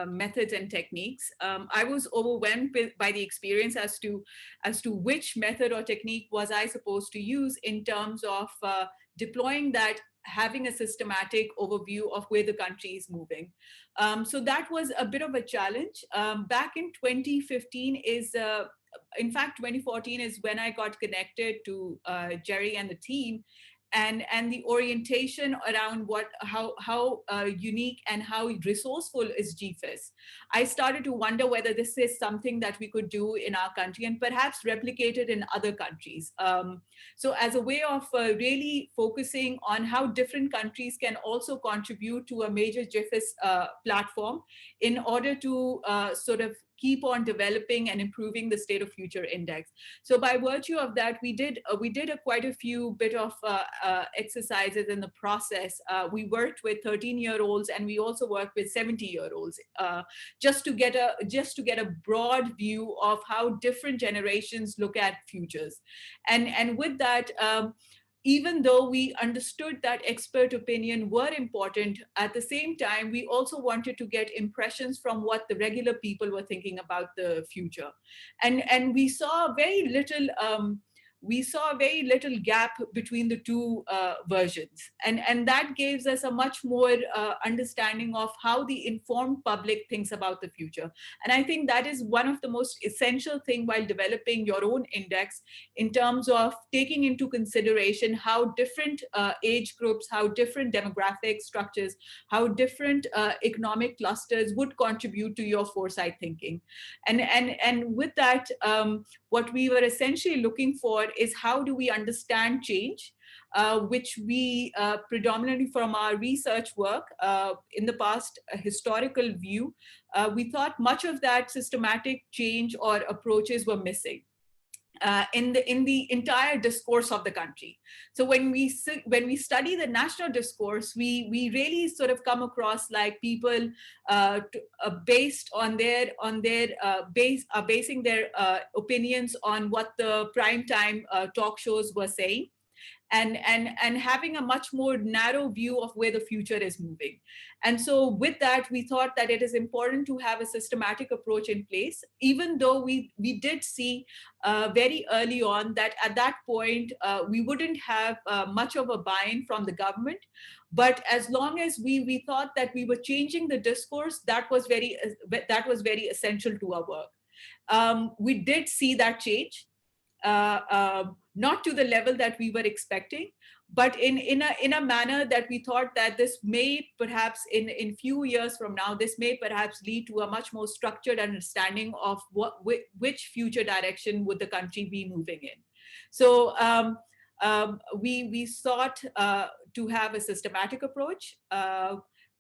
methods and techniques. I was overwhelmed by the experience as to which method or technique was I supposed to use in terms of deploying that, having a systematic overview of where the country is moving. So that was a bit of a challenge. Back in 2015 in fact, 2014 is when I got connected to Jerry and the team. And the orientation around how unique and how resourceful is GFIS. I started to wonder whether this is something that we could do in our country and perhaps replicate it in other countries. So as a way of really focusing on how different countries can also contribute to a major GFIS platform in order to sort of keep on developing and improving the State of Future Index. So by virtue of that, we did quite a few bit of exercises in the process. We worked with 13-year-olds and we also worked with 70-year-olds just to get a broad view of how different generations look at futures. And with that, even though we understood that expert opinion were important, at the same time, we also wanted to get impressions from what the regular people were thinking about the future. And we saw very little we saw a very little gap between the two versions. And that gives us a much more understanding of how the informed public thinks about the future. And I think that is one of the most essential thing while developing your own index, in terms of taking into consideration how different age groups, how different demographic structures, how different economic clusters would contribute to your foresight thinking. And with that, what we were essentially looking for is how do we understand change, which we predominantly from our research work in the past, a historical view, we thought much of that systematic change or approaches were missing. In the entire discourse of the country. So when we study the national discourse, we really sort of come across like people based on their basing their opinions on what the prime time talk shows were saying, and having a much more narrow view of where the future is moving. And so with that, we thought that it is important to have a systematic approach in place, even though we did see very early on that at that point, we wouldn't have much of a buy-in from the government. But as long as we thought that we were changing the discourse, that was very essential to our work. We did see that change. Not to the level that we were expecting, but in a manner that we thought that this may perhaps in few years from now, this may perhaps lead to a much more structured understanding of which future direction would the country be moving in. So we sought to have a systematic approach.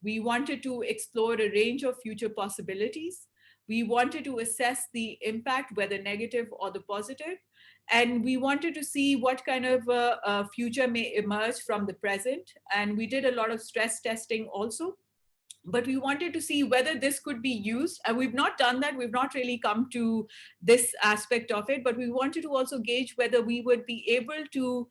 We wanted to explore a range of future possibilities. We wanted to assess the impact, whether negative or the positive. And we wanted to see what kind of future may emerge from the present. And we did a lot of stress testing also. But we wanted to see whether this could be used. And we've not done that. We've not really come to this aspect of it. But we wanted to also gauge whether we would be able to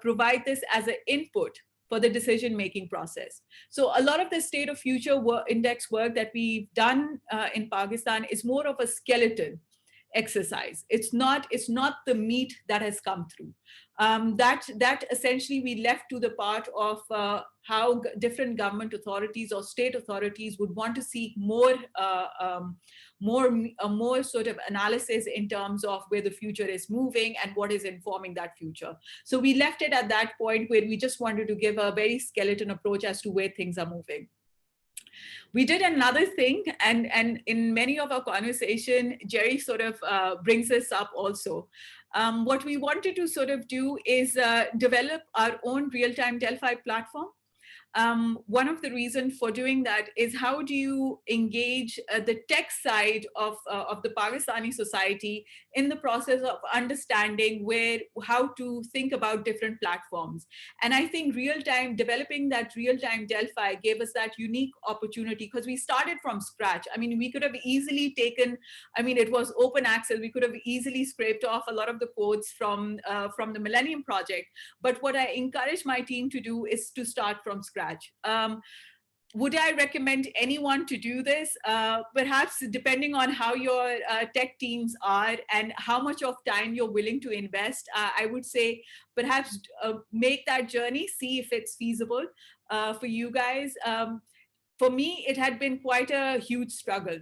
provide this as an input for the decision-making process. So a lot of the state of future index work that we've done in Pakistan is more of a skeleton exercise. It's not the meat that has come through. That essentially we left to the part of how different government authorities or state authorities would want to seek more sort of analysis in terms of where the future is moving and what is informing that future. So we left it at that point where we just wanted to give a very skeleton approach as to where things are moving. We did another thing, and in many of our conversation, Jerry sort of brings this up also. What we wanted to sort of do is develop our own RealTime Delphi platform. One of the reasons for doing that is how do you engage the tech side of the Pakistani society in the process of understanding how to think about different platforms. And I think developing that RealTime Delphi gave us that unique opportunity because we started from scratch. I mean, we could have easily it was open access. We could have easily scraped off a lot of the codes from the Millennium Project. But what I encourage my team to do is to start from scratch. Would I recommend anyone to do this? Perhaps depending on how your tech teams are and how much of time you're willing to invest, I would say perhaps make that journey, see if it's feasible for you guys. For me, it had been quite a huge struggle.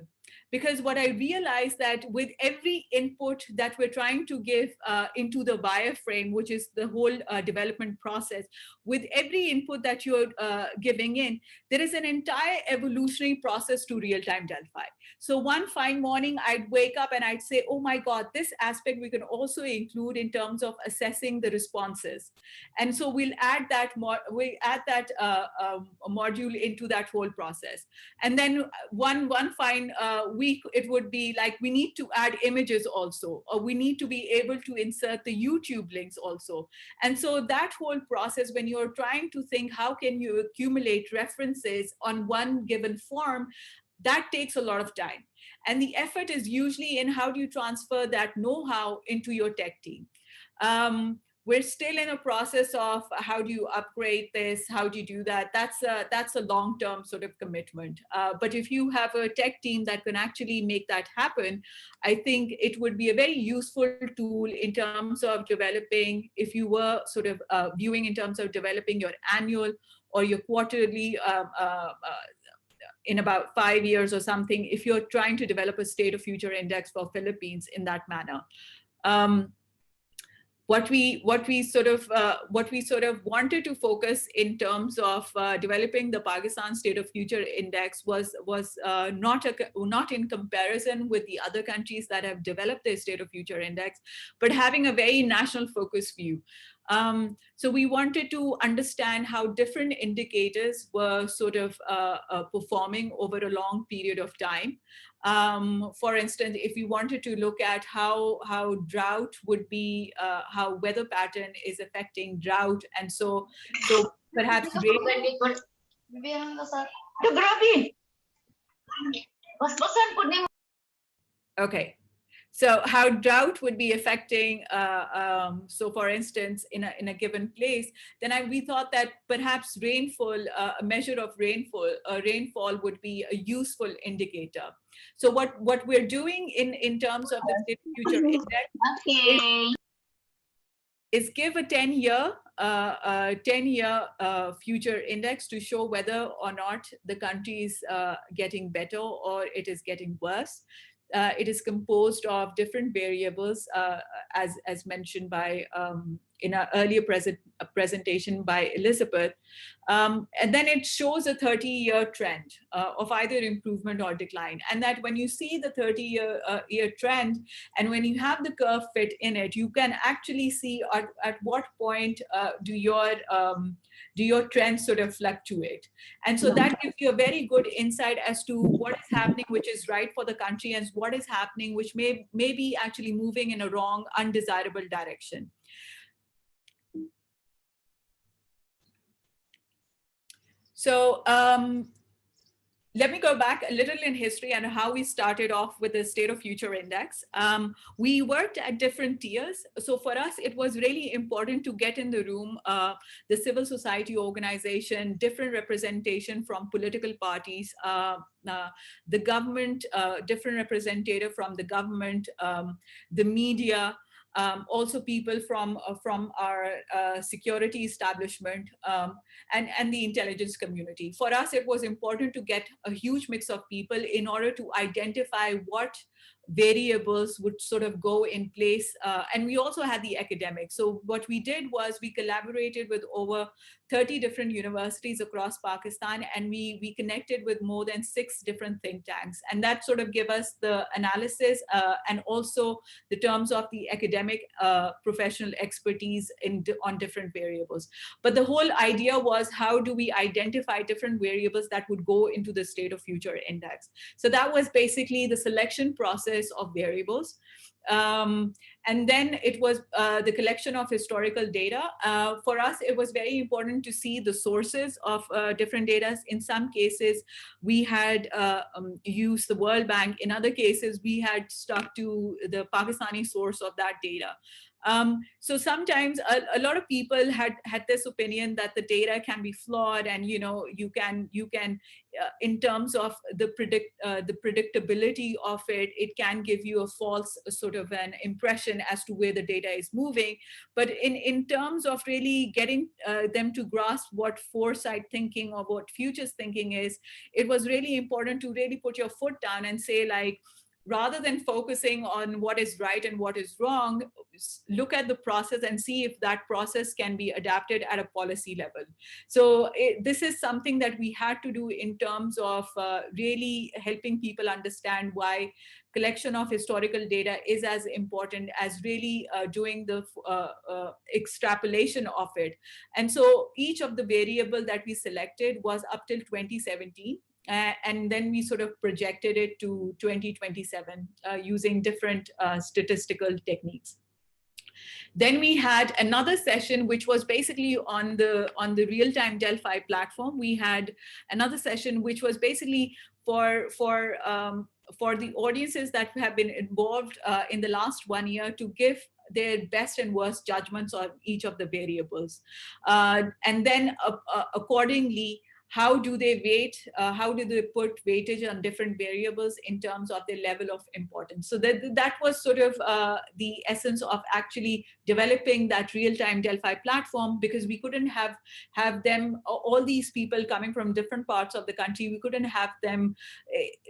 Because what I realized that with every input that we're trying to give into the wireframe, which is the whole development process, with every input that you're giving in, there is an entire evolutionary process to RealTime Delphi. So one fine morning, I'd wake up and I'd say, oh my God, this aspect we can also include in terms of assessing the responses. And so we'll add that module into that whole process. And then one fine week, it would be like, we need to add images also, or we need to be able to insert the YouTube links also. And so that whole process, when you're trying to think, how can you accumulate references on one given form, that takes a lot of time. And the effort is usually in how do you transfer that know-how into your tech team. we're still in a process of how do you upgrade this, how do you do that. That's a long-term sort of commitment. But if you have a tech team that can actually make that happen, I think it would be a very useful tool in terms of developing, if you were sort of viewing in terms of developing your annual or your quarterly in about 5 years or something, if you're trying to develop a state of future index for Philippines in that manner. What we sort of wanted to focus in terms of developing the Pakistan State of Future Index was not in comparison with the other countries that have developed their State of Future Index, but having a very national focus view. So we wanted to understand how different indicators were sort of performing over a long period of time. For instance, if we wanted to look at how drought would be, how weather pattern is affecting drought, and so perhaps okay. So how drought would be affecting, so for instance, in a given place, then we thought that perhaps rainfall, a measure of rainfall would be a useful indicator. So what we're doing in terms of the State of Future Index is give a 10-year future index to show whether or not the country is getting better or it is getting worse. It is composed of different variables, as mentioned by in our earlier presentation by Elizabeth. And then it shows a 30-year trend of either improvement or decline. And that when you see the 30-year trend, and when you have the curve fit in it, you can actually see at what point do your trends sort of fluctuate. And so that gives you a very good insight as to what is happening, which is right for the country, and what is happening, which may be actually moving in a wrong, undesirable direction. So let me go back a little in history and how we started off with the State of Future Index. We worked at different tiers. So for us, it was really important to get in the room the civil society organization, different representation from political parties, the government, different representative from the government, the media, also people from our security establishment, and the intelligence community. For us, it was important to get a huge mix of people in order to identify what variables would sort of go in place. And we also had the academics. So what we did was we collaborated with over 30 different universities across Pakistan, and we connected with more than 6 different think tanks. And that sort of gave us the analysis and also the terms of the academic professional expertise on different variables. But the whole idea was, how do we identify different variables that would go into the State of Future Index? So that was basically the selection process of variables. And then it was the collection of historical data. For us, it was very important to see the sources of different data. In some cases, we had used the World Bank. In other cases, we had stuck to the Pakistani source of that data. So sometimes a lot of people had this opinion that the data can be flawed, and you can in terms of the predictability of it, it can give you a false sort of an impression as to where the data is moving. But in terms of really getting them to grasp what foresight thinking or what futures thinking is, it was really important to really put your foot down and say, like, rather than focusing on what is right and what is wrong, look at the process and see if that process can be adapted at a policy level. So this is something that we had to do in terms of really helping people understand why collection of historical data is as important as really doing the extrapolation of it. And so each of the variable that we selected was up till 2017. And then we sort of projected it to 2027 using different statistical techniques. Then we had another session, which was basically on the RealTime Delphi platform. We had another session, which was basically for the audiences that have been involved in the last 1 year, to give their best and worst judgments on each of the variables. And then accordingly, how do they weight, how do they put weightage on different variables in terms of their level of importance? So that was sort of the essence of actually developing that real-time Delphi platform, because we couldn't have them, all these people coming from different parts of the country, we couldn't have them.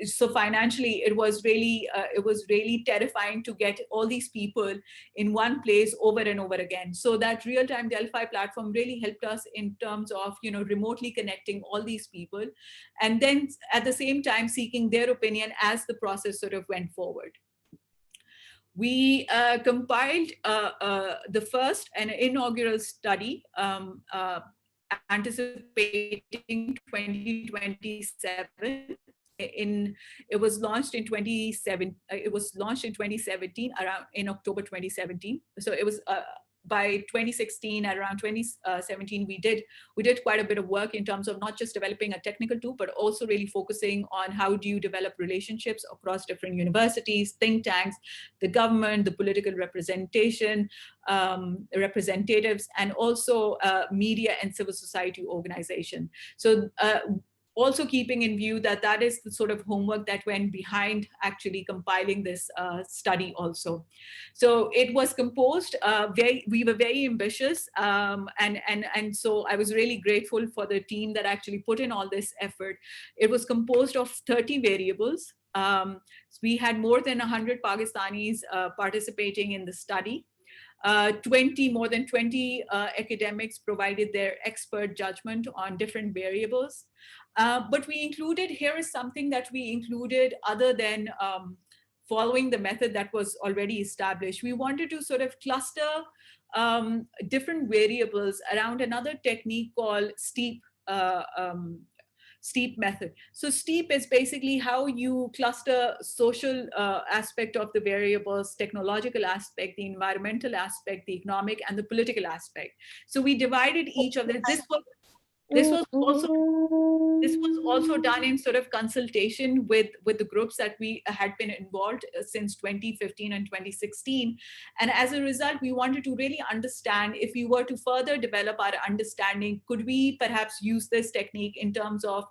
So financially, it was really terrifying to get all these people in one place over and over again. So that real-time Delphi platform really helped us in terms of, remotely connecting all these people, and then at the same time seeking their opinion as the process sort of went forward. We compiled the first and inaugural study anticipating 2027. It was launched in 2017, around in October 2017. So it was by 2016, around 2017, we did quite a bit of work in terms of not just developing a technical tool, but also really focusing on how do you develop relationships across different universities, think tanks, the government, the political representation, representatives, and also media and civil society organization. So also keeping in view that that is the sort of homework that went behind actually compiling this study also. So it was composed, we were very ambitious, and so I was really grateful for the team that actually put in all this effort. It was composed of 30 variables. So we had more than 100 Pakistanis participating in the study. More than 20 academics provided their expert judgment on different variables. But we included, here is something that we included other than following the method that was already established. We wanted to sort of cluster different variables around another technique called STEEP method. So STEEP is basically how you cluster social aspect of the variables, technological aspect, the environmental aspect, the economic, and the political aspect. So we divided each of them. This was also done in sort of consultation with the groups that we had been involved since 2015 and 2016. And as a result, we wanted to really understand, if we were to further develop our understanding, could we perhaps use this technique in terms of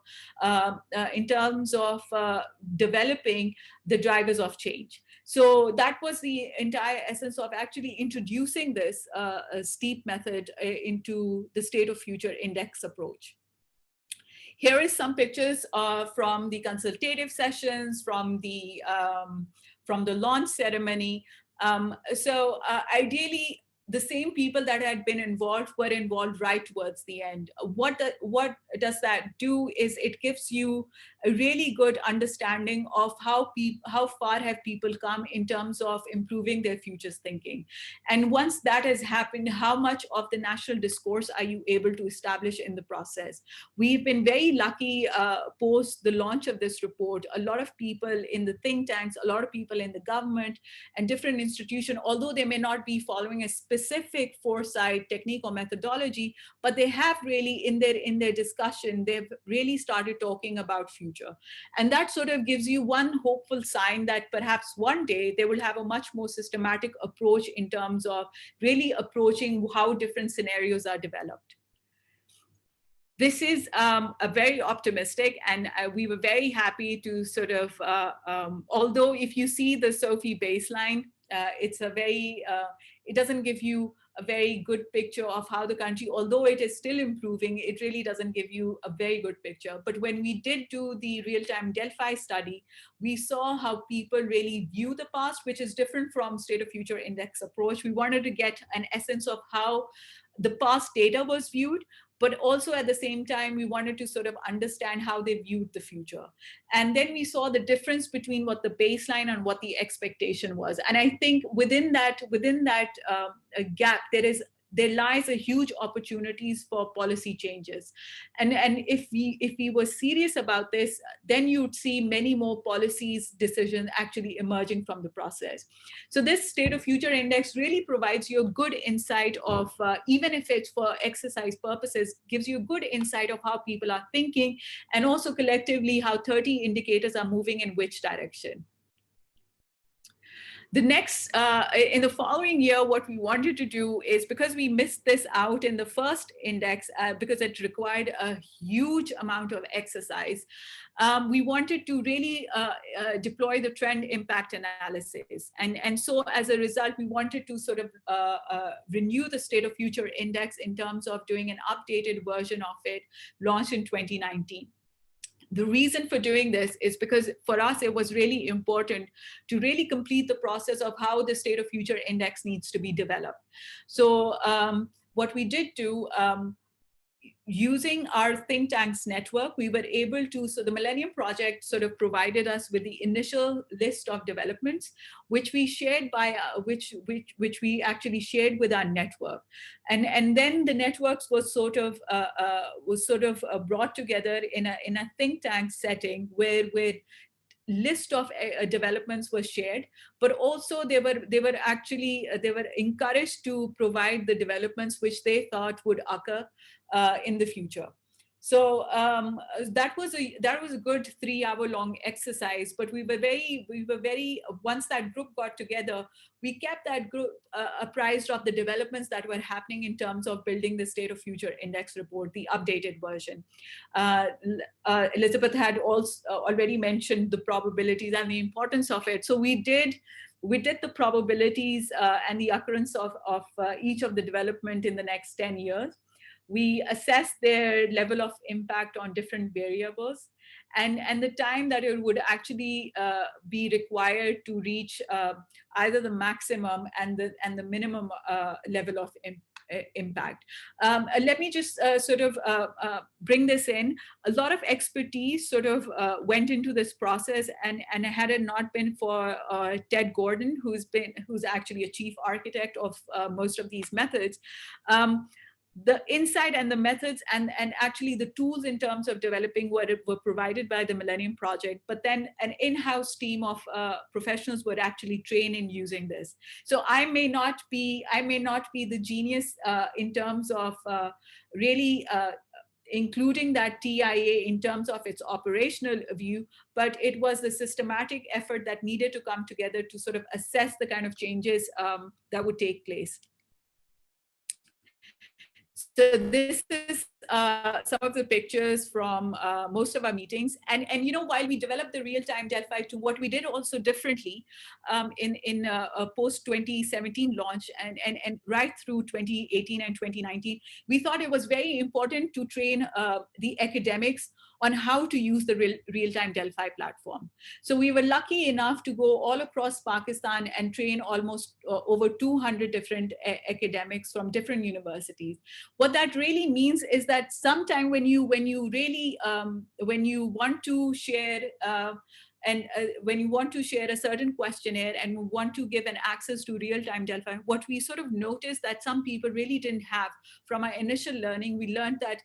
developing the drivers of change. So that was the entire essence of actually introducing this STEEP method into the State of Future Index approach. Here is some pictures from the consultative sessions, from the launch ceremony. Ideally, the same people that had been involved were involved right towards the end. What does that do is it gives you a really good understanding of how far have people come in terms of improving their futures thinking. And once that has happened, how much of the national discourse are you able to establish in the process? We've been very lucky post the launch of this report. A lot of people in the think tanks, a lot of people in the government and different institutions, although they may not be following a specific foresight technique or methodology, but they have really in their discussion, they've really started talking about future. And that sort of gives you one hopeful sign that perhaps one day they will have a much more systematic approach in terms of really approaching how different scenarios are developed. This is a very optimistic, and we were very happy to sort of, although if you see the SOFI baseline, it's a very, it doesn't give you a very good picture of how the country, although it is still improving, it really doesn't give you a very good picture. But when we did do the real-time Delphi study, we saw how people really view the past, which is different from State of Future Index approach. We wanted to get an essence of how the past data was viewed, but also at the same time, we wanted to sort of understand how they viewed the future. And then we saw the difference between what the baseline and what the expectation was. And I think within that gap, there lies a huge opportunities for policy changes. And if we were serious about this, then you'd see many more policies, decisions actually emerging from the process. So this State of Future Index really provides you a good insight of, even if it's for exercise purposes, gives you a good insight of how people are thinking, and also collectively how 30 indicators are moving in which direction. The next, in the following year, what we wanted to do is, because we missed this out in the first index, because it required a huge amount of exercise, we wanted to really deploy the trend impact analysis. And so as a result, we wanted to sort of renew the State of Future Index in terms of doing an updated version of it, launched in 2019. The reason for doing this is because for us, it was really important to really complete the process of how the State of Future Index needs to be developed. So what we did do, using our think tanks network, we were able to, so the Millennium Project sort of provided us with the initial list of developments, which we shared by, which we actually shared with our network. And then the networks was sort of brought together in a think tank setting where list of developments was shared, but also they were encouraged to provide the developments which they thought would occur in the future. So that was a good 3-hour-long exercise. But we were very once that group got together, we kept that group apprised of the developments that were happening in terms of building the State of Future Index report, the updated version. Elizabeth had also already mentioned the probabilities and the importance of it. So we did the probabilities and the occurrence of each of the development in the next 10 years. We assessed their level of impact on different variables, and the time that it would actually be required to reach either the maximum and the minimum level of impact. Let me just sort of bring this in. A lot of expertise sort of went into this process, and had it not been for Ted Gordon, who's actually a chief architect of most of these methods, the insight and the methods and actually the tools in terms of developing were provided by the Millennium Project, but then an in-house team of professionals were actually trained in using this. So I may not be the genius in terms of really including that TIA in terms of its operational view, but it was the systematic effort that needed to come together to sort of assess the kind of changes that would take place. So this is some of the pictures from most of our meetings. And you know, while we developed the RealTime Delphi to what we did also differently in a post-2017 launch and right through 2018 and 2019, we thought it was very important to train the academics on how to use the RealTime Delphi platform. So we were lucky enough to go all across Pakistan and train almost over 200 different academics from different universities. What that really means is that sometime when you really when you want to share when you want to share a certain questionnaire and want to give an access to RealTime Delphi, what we sort of noticed that some people really didn't have from our initial learning, we learned that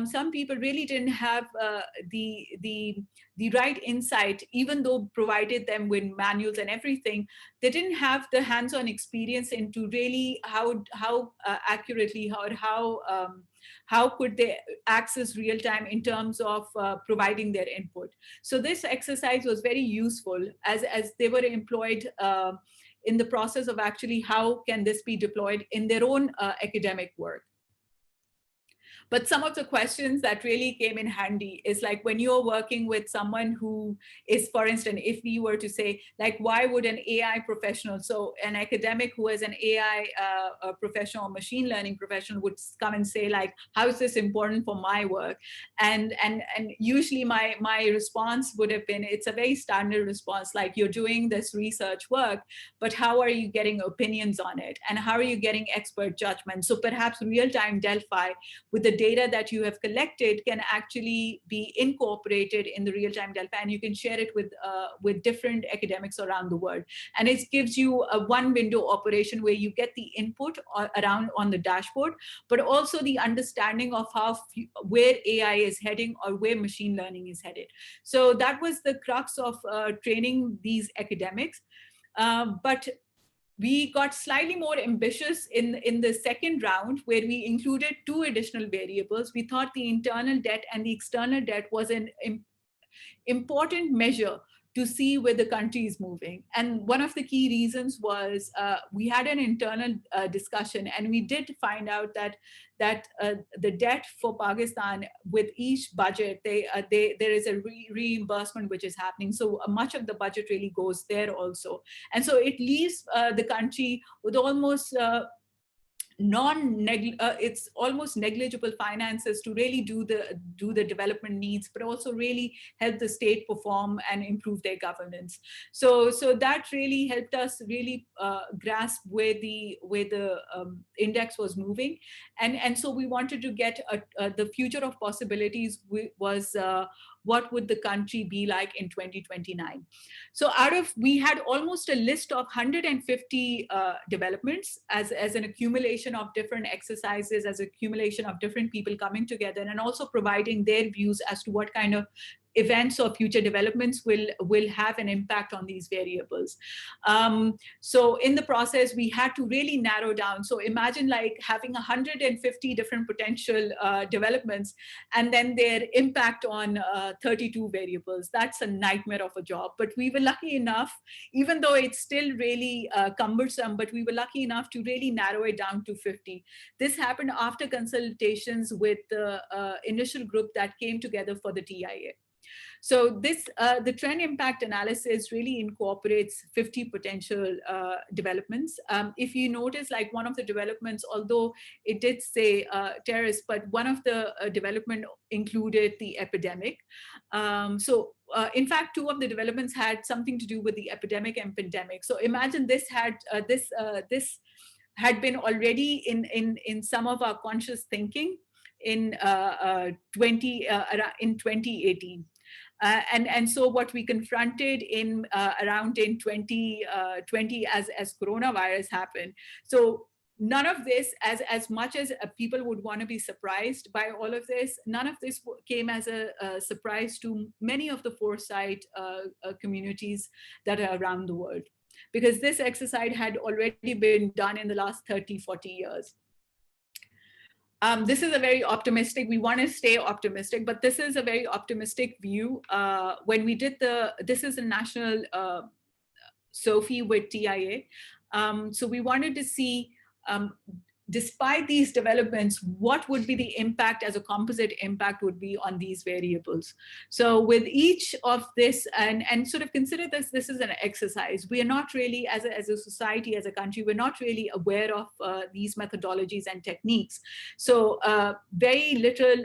some people really didn't have the right insight, even though provided them with manuals and everything. They didn't have the hands-on experience into really how accurately how could they access real time in terms of providing their input. So this exercise was very useful as they were employed in the process of actually how can this be deployed in their own academic work. But some of the questions that really came in handy is like when you're working with someone who is, for instance, if we were to say, like, why would an AI professional, so an academic who is an AI professional, machine learning professional would come and say, like, how is this important for my work? And usually my response would have been, it's a very standard response, like, you're doing this research work, but how are you getting opinions on it? And how are you getting expert judgment? So perhaps RealTime Delphi, with the data that you have collected, can actually be incorporated in the RealTime Delphi, and you can share it with different academics around the world. And it gives you a one window operation where you get the input around on the dashboard, but also the understanding of where AI is heading or where machine learning is headed. So that was the crux of training these academics. But we got slightly more ambitious in the second round, where we included 2 additional variables. We thought the internal debt and the external debt was an important measure to see where the country is moving. And one of the key reasons was we had an internal discussion, and we did find out that the debt for Pakistan with each budget, there is a reimbursement which is happening. So much of the budget really goes there also. And so it leaves the country with almost it's almost negligible finances to really do the development needs, but also really help the state perform and improve their governance. So that really helped us really grasp where the index was moving, and so we wanted to get the future of possibilities was what would the country be like in 2029. So we had almost a list of 150 developments as an accumulation of different exercises, as accumulation of different people coming together and also providing their views as to what kind of events or future developments will have an impact on these variables. So in the process, we had to really narrow down. So imagine like having 150 different potential developments and then their impact on 32 variables. That's a nightmare of a job. But we were lucky enough, even though it's still really cumbersome, but we were lucky enough to really narrow it down to 50. This happened after consultations with the initial group that came together for the TIA. So this, the trend impact analysis really incorporates 50 potential developments. If you notice, like one of the developments, although it did say terrorist, but one of the development included the epidemic. In fact, two of the developments had something to do with the epidemic and pandemic. So imagine this had this had been already in some of our conscious thinking in 2018. And so what we confronted in around in 2020 as coronavirus happened. So none of this, as much as people would want to be surprised by all of this, none of this came as a surprise to many of the foresight communities that are around the world, because this exercise had already been done in the last 30, 40 years. This is a very optimistic, we want to stay optimistic, but this is a very optimistic view. When we did this is a national SOFI with TIA. So we wanted to see, despite these developments, what would be the impact as a composite impact would be on these variables. So with each of this, and sort of consider this is an exercise. We are not really, as a society, as a country, we're not really aware of these methodologies and techniques. So very little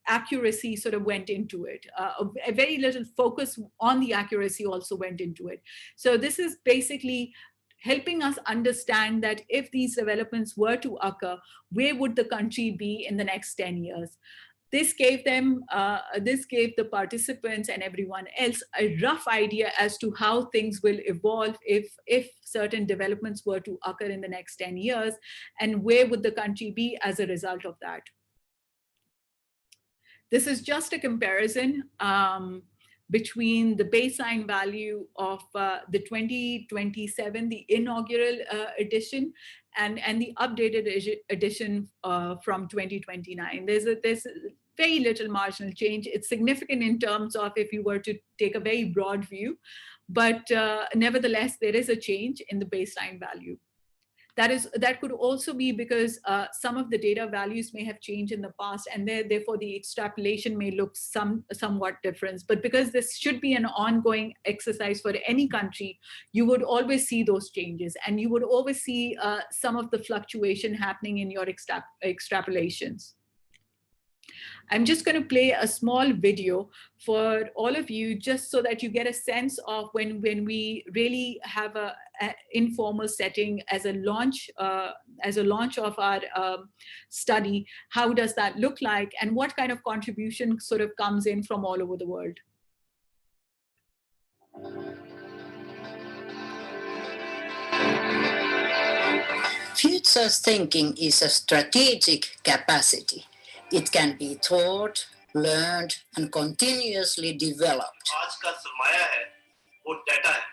accuracy sort of went into it. A very little focus on the accuracy also went into it. So this is basically helping us understand that if these developments were to occur, where would the country be in the next 10 years? This gave the participants and everyone else a rough idea as to how things will evolve if certain developments were to occur in the next 10 years, and where would the country be as a result of that. This is just a comparison between the baseline value of the 2027, the inaugural edition, and the updated edition from 2029. There's very little marginal change. It's significant in terms of if you were to take a very broad view, but nevertheless, there is a change in the baseline value. That could also be because some of the data values may have changed in the past, and therefore the extrapolation may look somewhat different. But because this should be an ongoing exercise for any country, you would always see those changes, and you would always see some of the fluctuation happening in your extrapolations. I'm just going to play a small video for all of you, just so that you get a sense of when we really have a informal setting as a launch of our study. How does that look like, and what kind of contribution sort of comes in from all over the world? Futures thinking is a strategic capacity. It can be taught, learned, and continuously developed. आज का सरमाया है वो data है,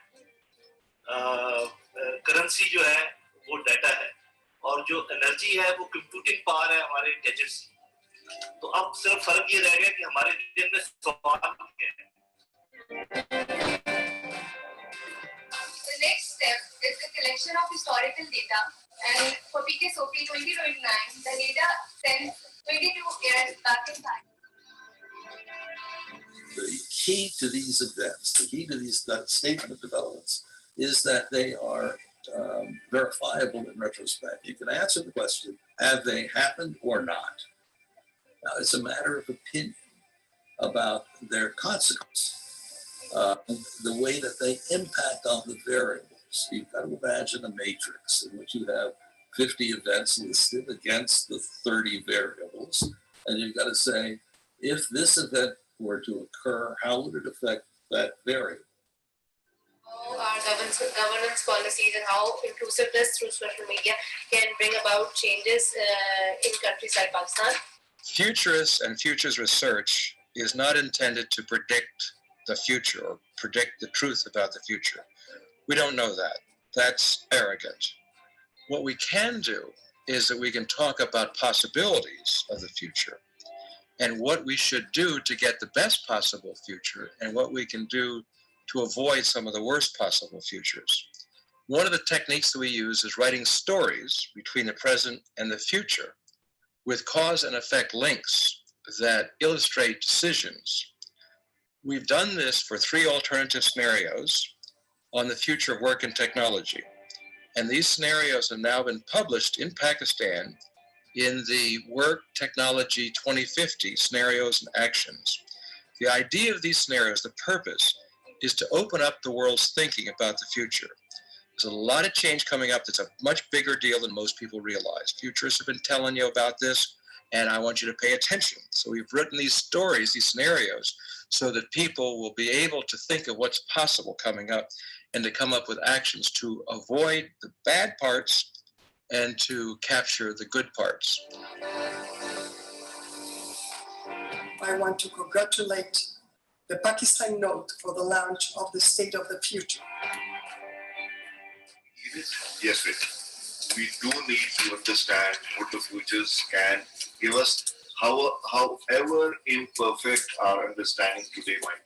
currency जो है वो data है, और जो एनर्जी है वो कंप्यूटिंग पावर है हमारे गैजेट्स। तो अब सिर्फ फर्क ये रह गया कि हमारे दिन में सवाल क्या है, The next step is the collection of historical data, and for PKSOP 2029, the data stands 22 years back in time. The key to these events, the key to these statement of developments, is that they are verifiable in retrospect. You can answer the question, have they happened or not? Now, it's a matter of opinion about their consequence, the way that they impact on the variables. You've got to imagine a matrix in which you have 50 events listed against the 30 variables, and you've got to say, if this event were to occur, how would it affect that variable? How our governance policies and how inclusiveness through social media can bring about changes in countries like Pakistan. Futurists and futures research is not intended to predict the future or predict the truth about the future. We don't know that. That's arrogant. What we can do is that we can talk about possibilities of the future and what we should do to get the best possible future and what we can do to avoid some of the worst possible futures. One of the techniques that we use is writing stories between the present and the future with cause and effect links that illustrate decisions. We've done this for 3 alternative scenarios on the future of work and technology. And these scenarios have now been published in Pakistan in the Work Technology 2050 Scenarios and Actions. The idea of these scenarios, the purpose, is to open up the world's thinking about the future. There's a lot of change coming up that's a much bigger deal than most people realize. Futurists have been telling you about this, and I want you to pay attention. So we've written these stories, these scenarios, so that people will be able to think of what's possible coming up and to come up with actions to avoid the bad parts and to capture the good parts. I want to congratulate the Pakistan note for the launch of the State of the Future. Yes, Rich. We do need to understand what the futures can give us, however imperfect our understanding today might.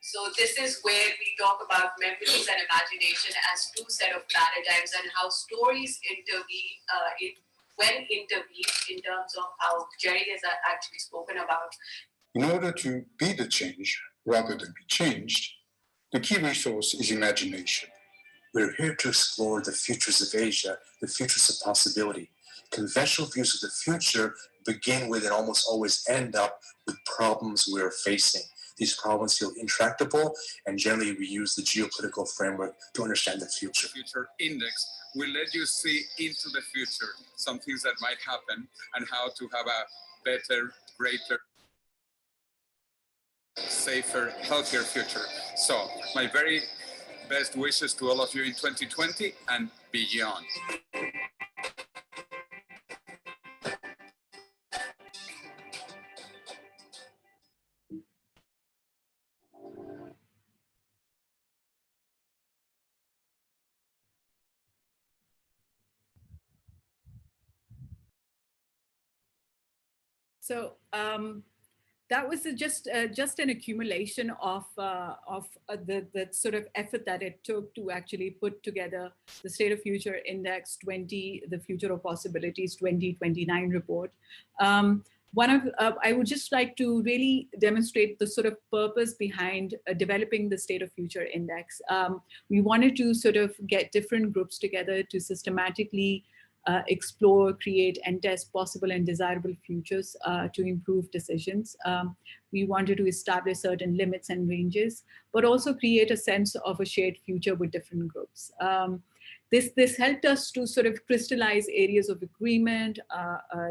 So this is where we talk about memories and imagination as 2 set of paradigms and how stories intervene in terms of how Jerry has actually spoken about. In order to be the change rather than be changed, the key resource is imagination. We're here to explore the futures of Asia, the futures of possibility. Conventional views of the future begin with and almost always end up with problems we're facing. These problems feel intractable, and generally we use the geopolitical framework to understand the future. Future index will let you see into the future, some things that might happen, and how to have a better, greater, safer, healthier future. So my very best wishes to all of you in 2020 and beyond. So that was just an accumulation of the sort of effort that it took to actually put together the State of Future Index 20, the Future of Possibilities 2029 report. I would just like to really demonstrate the sort of purpose behind developing the State of Future Index. We wanted to sort of get different groups together to systematically explore, create, and test possible and desirable futures to improve decisions. We wanted to establish certain limits and ranges, but also create a sense of a shared future with different groups. This helped us to sort of crystallize areas of agreement,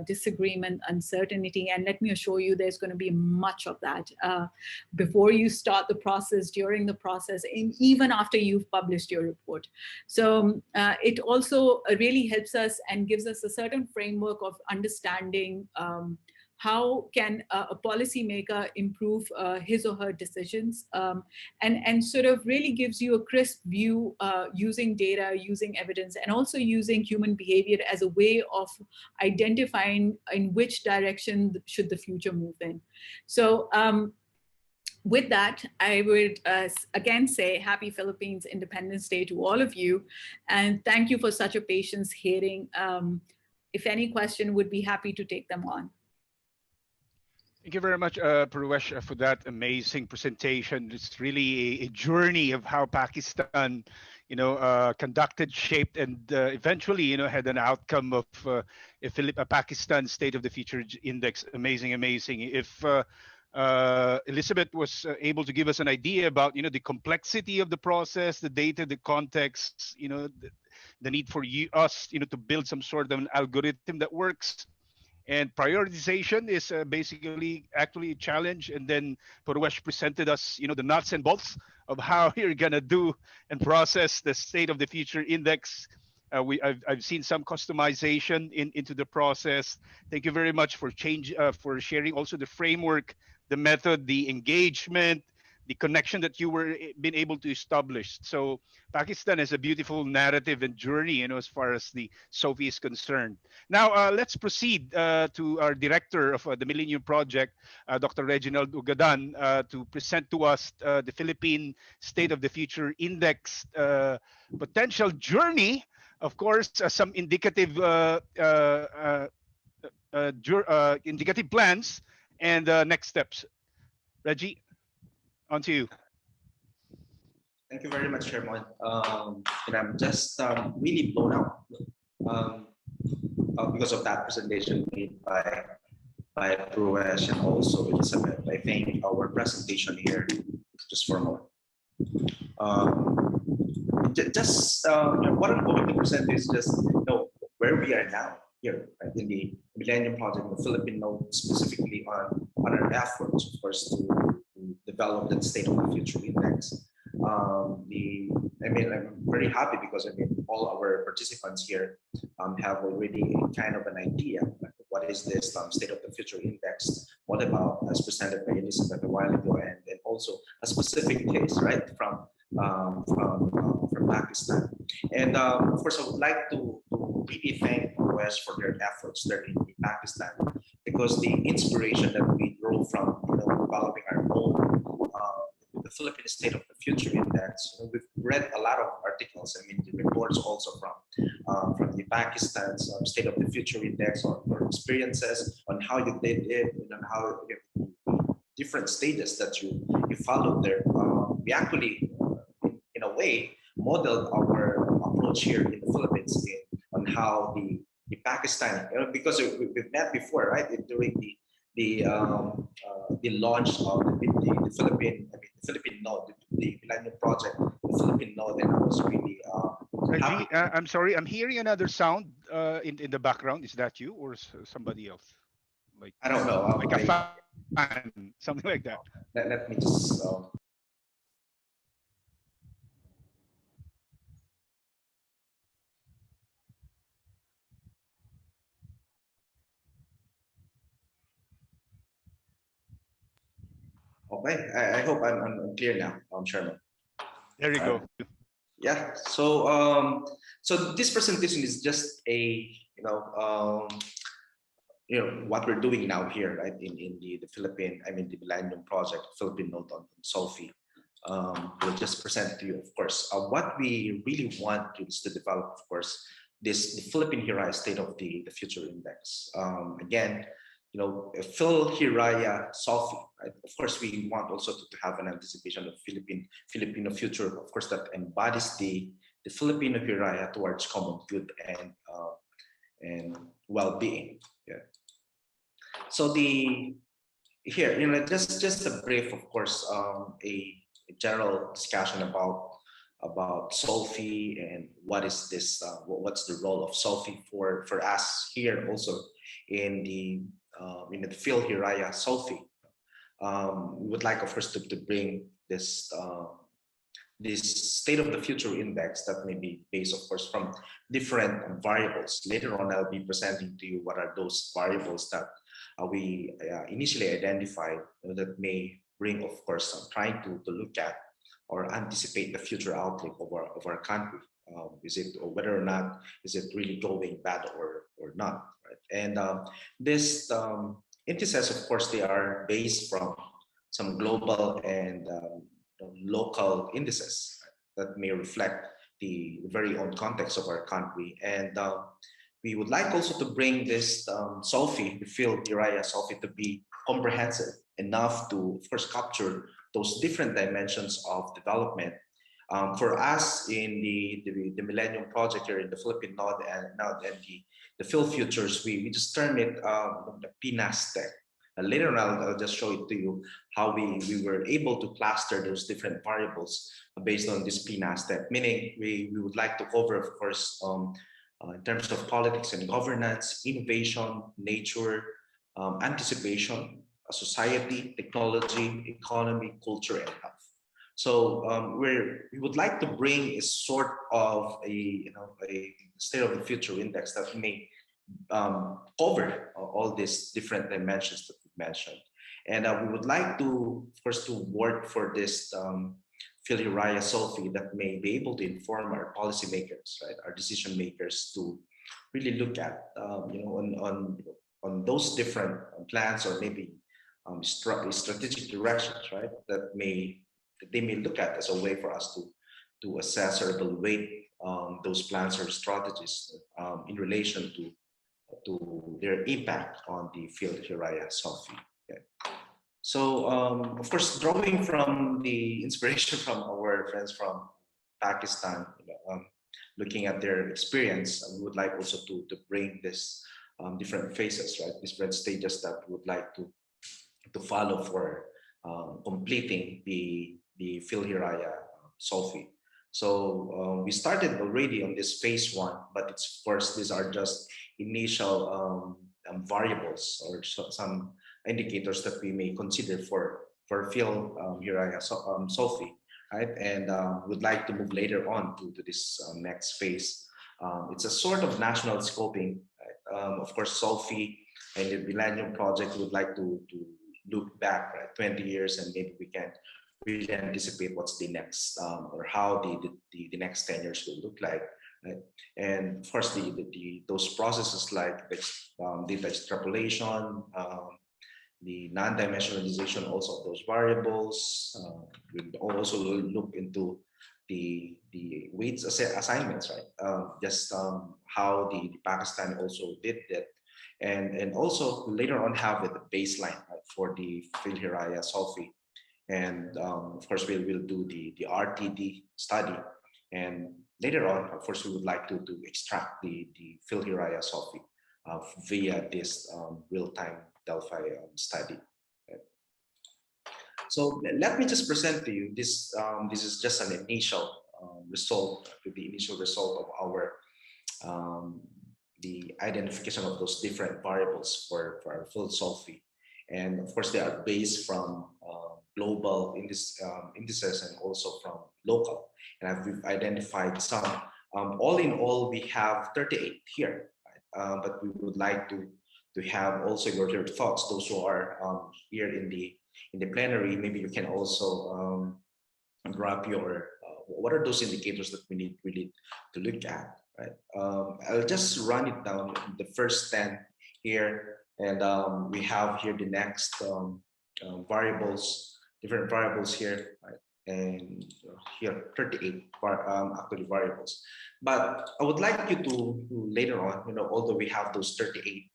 disagreement, uncertainty, and let me assure you there's going to be much of that before you start the process, during the process, and even after you've published your report. So it also really helps us and gives us a certain framework of understanding how can a policymaker improve his or her decisions, and sort of really gives you a crisp view using data, using evidence, and also using human behavior as a way of identifying in which direction should the future move in. So with that, I would again say Happy Philippines Independence Day to all of you. And thank you for such a patience hearing. If any question, would be happy to take them on. Thank you very much, Prawesh, for that amazing presentation. It's really a journey of how Pakistan, conducted, shaped, and eventually, had an outcome of a Pakistan State of the Future Index. Amazing, amazing. If Elizabeth was able to give us an idea about, the complexity of the process, the data, the context, the need for us, to build some sort of an algorithm that works. And prioritization is basically actually a challenge. And then Purwesh presented us, the nuts and bolts of how you're gonna do and process the State of the Future Index. I've seen some customization into the process. Thank you very much for for sharing also the framework, the method, the engagement, the connection that you were been able to establish. So Pakistan has a beautiful narrative and journey, as far as the SOFI is concerned. Now let's proceed to our director of the Millennium Project, Dr. Reginald Ugadan, to present to us the Philippine State of the Future Index potential journey. Of course, some indicative indicative plans and next steps. Reggie, on to you. Thank you very much, Sherman. And I'm just really blown out because of that presentation made by Pruesh and also Elizabeth. I think our presentation here is just for more. What I'm going to present is just where we are now here, right, in the Millennium Project, the Philippine Note, specifically on our efforts, of course, to develop that State of the Future Index. I'm very happy because all our participants here have already kind of an idea what is this State of the Future Index, what about, as presented by Elizabeth a while ago, and also a specific case, right, from Pakistan. And of course, I would like to really thank West for their efforts there in Pakistan, because the inspiration that we draw from developing our own the Philippine State of the Future Index. We've read a lot of articles. The reports also from the Pakistan's State of the Future Index on your experiences, on how you did it, and on how different stages that you followed there. We actually, in a way, modeled our approach here in the Philippines on how the Pakistan, because we've met before, right, during the launch of the Philippine Node, the Millennium Project, the Philippine Node, and I was really happy. I'm sorry, I'm hearing another sound in the background. Is that you or somebody else? Like, I don't know. Like a fan, something like that. Let me just. Okay, I hope I'm clear now, Sherman. There you go. Yeah. So so this presentation is just a what we're doing now here, right, in the Philippine, the Millennium Project, Philippine Note on SOFI. We'll just present to you, of course, what we really want is to develop, of course, the Philippine Hiraya State of the Future Index. Again, Phil Hiraya SOFI, right? Of course, we want also to have an anticipation of Filipino future, of course, that embodies the Filipino Hiraya towards common good and well-being. Yeah. So here, just a brief, of course, a general discussion about SOFI and what is this, what's the role of SOFI for us here also in the Phil Hiraya SOFI. We would like, of course, to bring this State of the Future Index that may be based, of course, from different variables. Later on, I'll be presenting to you what are those variables that we initially identified that may bring, of course, trying to look at or anticipate the future outlook of our country. Is it, or whether or not is it really going bad or not, right? And this indices, of course, they are based from some global and local indices that may reflect the very own context of our country. And we would like also to bring this SOFI, the field Uriah SOFI, to be comprehensive enough to, of course, capture those different dimensions of development. For us in the Millennium Project here in the Philippine Node and the Field Futures, we just term it the PNASTEC. Later on, I'll just show it to you how we were able to cluster those different variables based on this PNASTEC, meaning we would like to cover, of course, in terms of politics and governance, innovation, nature, anticipation, society, technology, economy, culture, and health. So we would like to bring a sort of a state of the future index that may cover all these different dimensions that we mentioned. And we would like to, of course, to work for this Phil Uriah SOFI that may be able to inform our policymakers, right, our decision makers, to really look at, on those different plans or maybe strategic directions, right, that they may look at as a way for us to assess or evaluate those plans or strategies in relation to their impact on the field Uriah SOFI. Okay. So, of course, drawing from the inspiration from our friends from Pakistan, looking at their experience, we would like also to bring this different phases, right? Different stages that we would like to follow for completing the Phil Uriah SOFI. So we started already on this phase 1, but it's, of course, these are just initial variables or some indicators that we may consider for Phil Uriah SOFI, right? And would like to move later on to this next phase. It's a sort of national scoping, right? Of course, SOFI and the Millennium Project would like to look back, right, 20 years, and maybe we can really anticipate what's the next or how the next 10 years will look like, right? And of course, those processes like data extrapolation, the non-dimensionalization also of those variables. We'll also look into the weights assignments, right? Just how the Pakistan also did that. And also later on have a baseline, right, for the Phil Uriah SOFI. And of course, we'll do the RTD study. And later on, of course, we would like to extract the Phil Uriah SOFI via this RealTime Delphi study. Okay. So let me just present to you this. This is just an initial result, the initial result of our the identification of those different variables for our Phil SOFI. And of course, they are based from global indices and also from local. And we've identified some. All in all, we have 38 here, right? But we would like to have also your thoughts. Those who are here in the plenary, maybe you can also grab your what are those indicators that we need really to look at, right? I'll just run it down, the first 10 here, and we have here the next variables, different variables here, right? And here 38 actually variables. But I would like you to later on, although we have those 38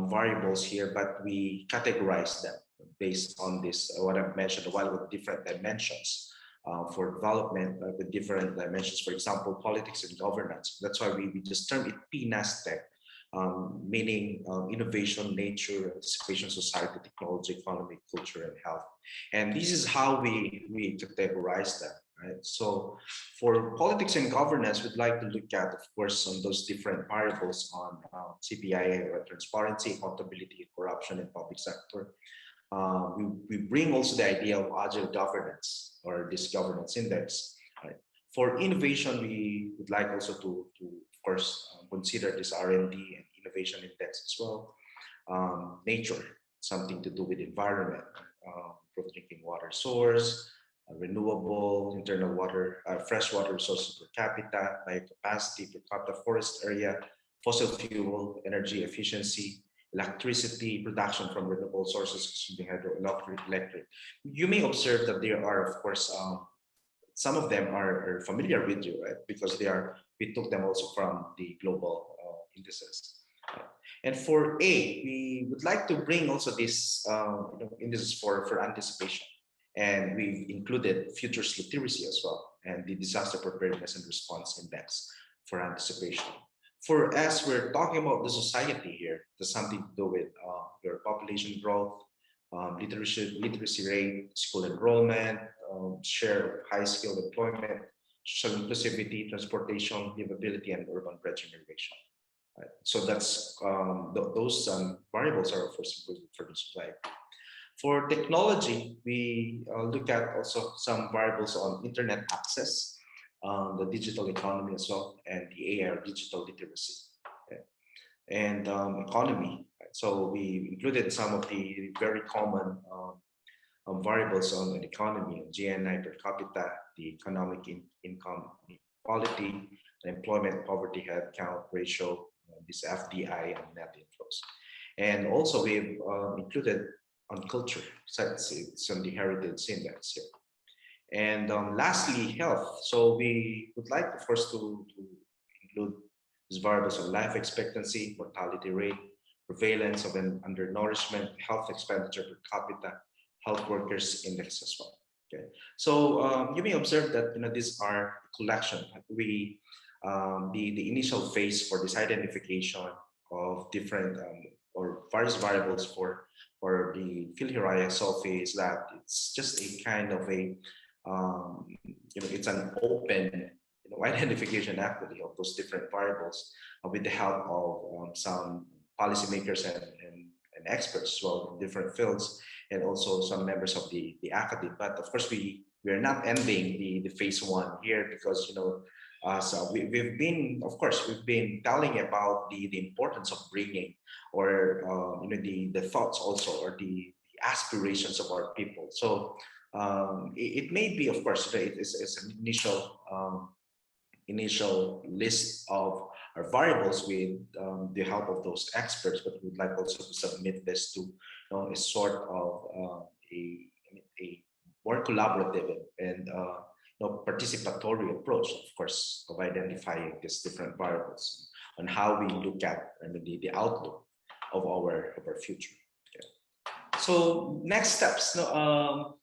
variables here, but we categorize them based on this, what I've mentioned a while, with different dimensions for development, with different dimensions. For example, politics and governance. That's why we just term it PNASTEC, meaning innovation, nature, anticipation, society, technology, economy, culture, and health. And this is how we categorize them, right? So for politics and governance, we'd like to look at, of course, on those different variables on CPIA, or transparency, accountability, corruption in public sector. We bring also the idea of agile governance, or this governance index. Right? For innovation, we would like also to of course, consider this R&D and innovation index as well. Nature, something to do with environment, improved drinking water source, renewable internal water, fresh water resources per capita, biocapacity per capita, forest area, fossil fuel, energy efficiency, electricity production from renewable sources, consuming hydroelectric. You may observe that there are, of course, some of them are familiar with you, right? Because we took them also from the global indices. And for A, we would like to bring also this indices for anticipation. And we've included futures literacy as well, and the disaster preparedness and response index for anticipation. For us, we're talking about the society here. There's something to do with your population growth, literacy rate, school enrollment, share of high skilled employment, social inclusivity, transportation, livability, and urban regeneration. Right? So that's those variables are of course important for the society. For technology, we look at also some variables on internet access, the digital economy as well, and the AR digital literacy, okay? And economy. Right? So we included some of the very common variables on the economy, GNI per capita, the economic income inequality, employment poverty headcount ratio, this FDI and net inflows. And also we've included on culture, so it's on the heritage index here. And lastly, health. So we would like, of course, to include these variables on life expectancy, mortality rate, prevalence of an undernourishment, health expenditure per capita, health workers index as well. Okay, so you may observe that these are collection. We the initial phase for this identification of different or various variables for the Phil-Hiraya Sophie is that it's just a kind of a it's an open identification actually of those different variables with the help of some policymakers and experts as well in different fields, and also some members of the academy. But of course, we are not ending the phase one here, because so we've been, of course, we've been telling about the importance of bringing or the thoughts also, or the aspirations of our people. So it may be, of course, it's an initial list of our variables with the help of those experts, but we'd like also to submit this to a sort of a more collaborative and participatory approach, of course, of identifying these different variables and how we look at the outlook of our future. Okay. So next steps, the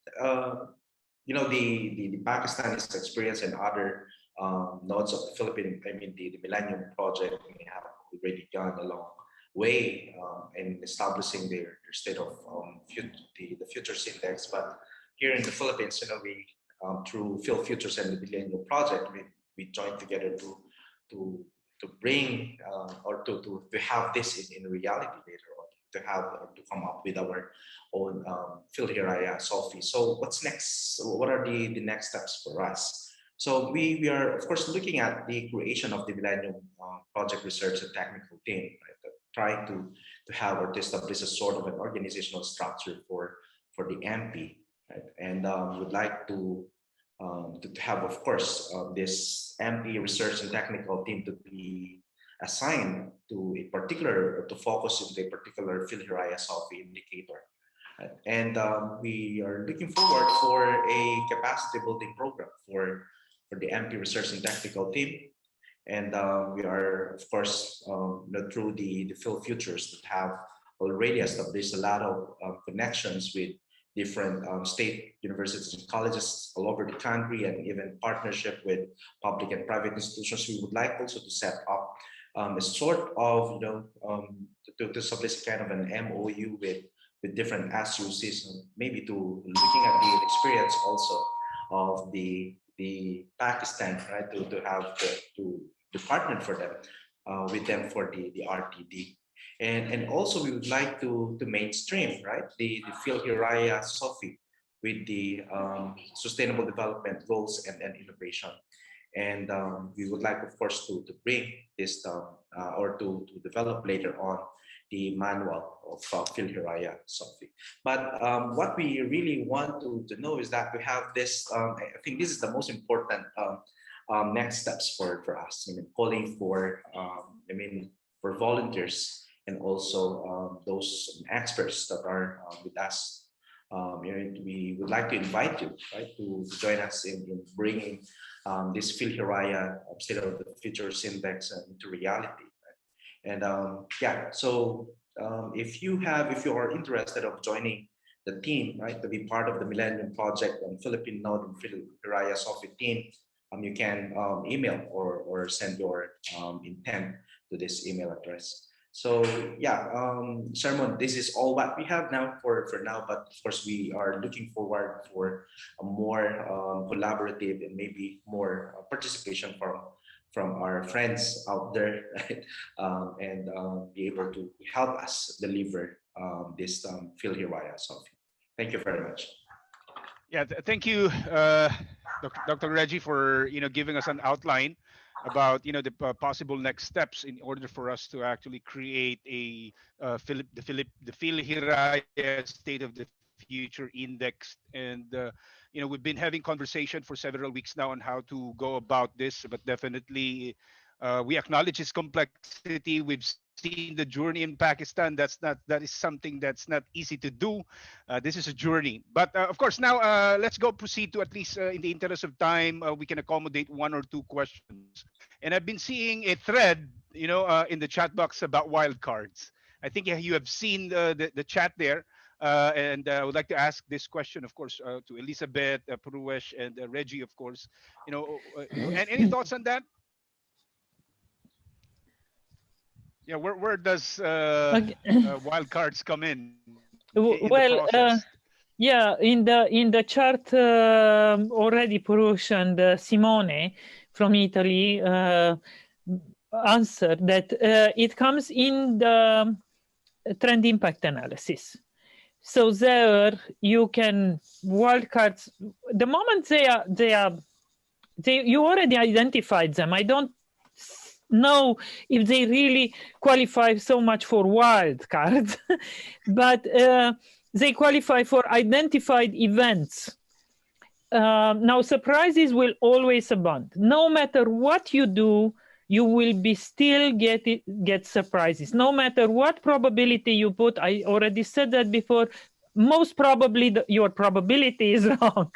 Pakistanis experience and other nodes of the Philippine, the Millennium Project, we have already gone a long way in establishing their state of the futures index. But here in the Philippines, we through Phil Futures and the Millennium Project, we joined together to bring or to have this in reality later on, to come up with our own Phil-Hiraya Sophie. So what's next? What are the next steps for us? So we are, of course, looking at the creation of the Millennium Project Research and Technical Team, right? Trying to have or to establish a sort of an organizational structure for the MP, right? And we would like to have, of course, this MP Research and Technical Team to be assigned to a particular, to focus on a particular Phil-Hiraya Sophie indicator. Right? And we are looking forward for a capacity building program for the MP Research and Technical Team. And we are, of course, through the Phil Futures that have already established a lot of connections with different state universities and colleges all over the country, and even partnership with public and private institutions. We would like also to set up a sort of, to establish kind of an MOU with different SUCs, maybe to looking at the experience also of the Pakistan, right? To have to partner for them with them for the RTD. And also we would like to mainstream, right, the Phil-Hiraya Sophie with the sustainable development goals and innovation. And we would like, of course, to bring this or to develop later on the manual of Phil-Hiraya Sophie. But what we really want to know is that we have this, I think this is the most important next steps for us. Calling for, for volunteers and also those experts that are with us. We would like to invite you, right, to join us in bringing this Phil-Hiraya State of the Futures Index into reality. Right? And yeah, so if you are interested of joining the team, right, to be part of the Millennium Project on Philippine Node and Phil-Hiraya Sophie team, you can email or send your intent to this email address. So yeah, Sherman, this is all what we have now for now, but of course we are looking forward for a more collaborative and maybe more participation from our friends out there, right? And be able to help us deliver this Phil-Hiraya Sophie. Thank you very much. Yeah, thank you, Dr. Reggie, for giving us an outline about the possible next steps in order for us to actually create a the Phil-Hiraya State of the Future Index. And we've been having conversation for several weeks now on how to go about this, but definitely we acknowledge its complexity. We've seen the journey in Pakistan. That is something that's not easy to do. This is a journey, but of course now let's go proceed to, at least in the interest of time, we can accommodate one or two questions. And I've been seeing a thread, in the chat box about wildcards. I think you have seen the chat there. And I would like to ask this question, of course, to Elizabeth, Pruwesh, and Reggie, of course. And any thoughts on that? Yeah, where does wild cards come in the process? Yeah, in the chart already Purush and Simone from Italy answered that it comes in the trend impact analysis. So there you can wildcards. The moment you already identified them. I don't know if they really qualify so much for wild cards, but they qualify for identified events. Now, surprises will always abound. No matter what you do, you will still get surprises. No matter what probability you put, I already said that before, most probably your probability is wrong.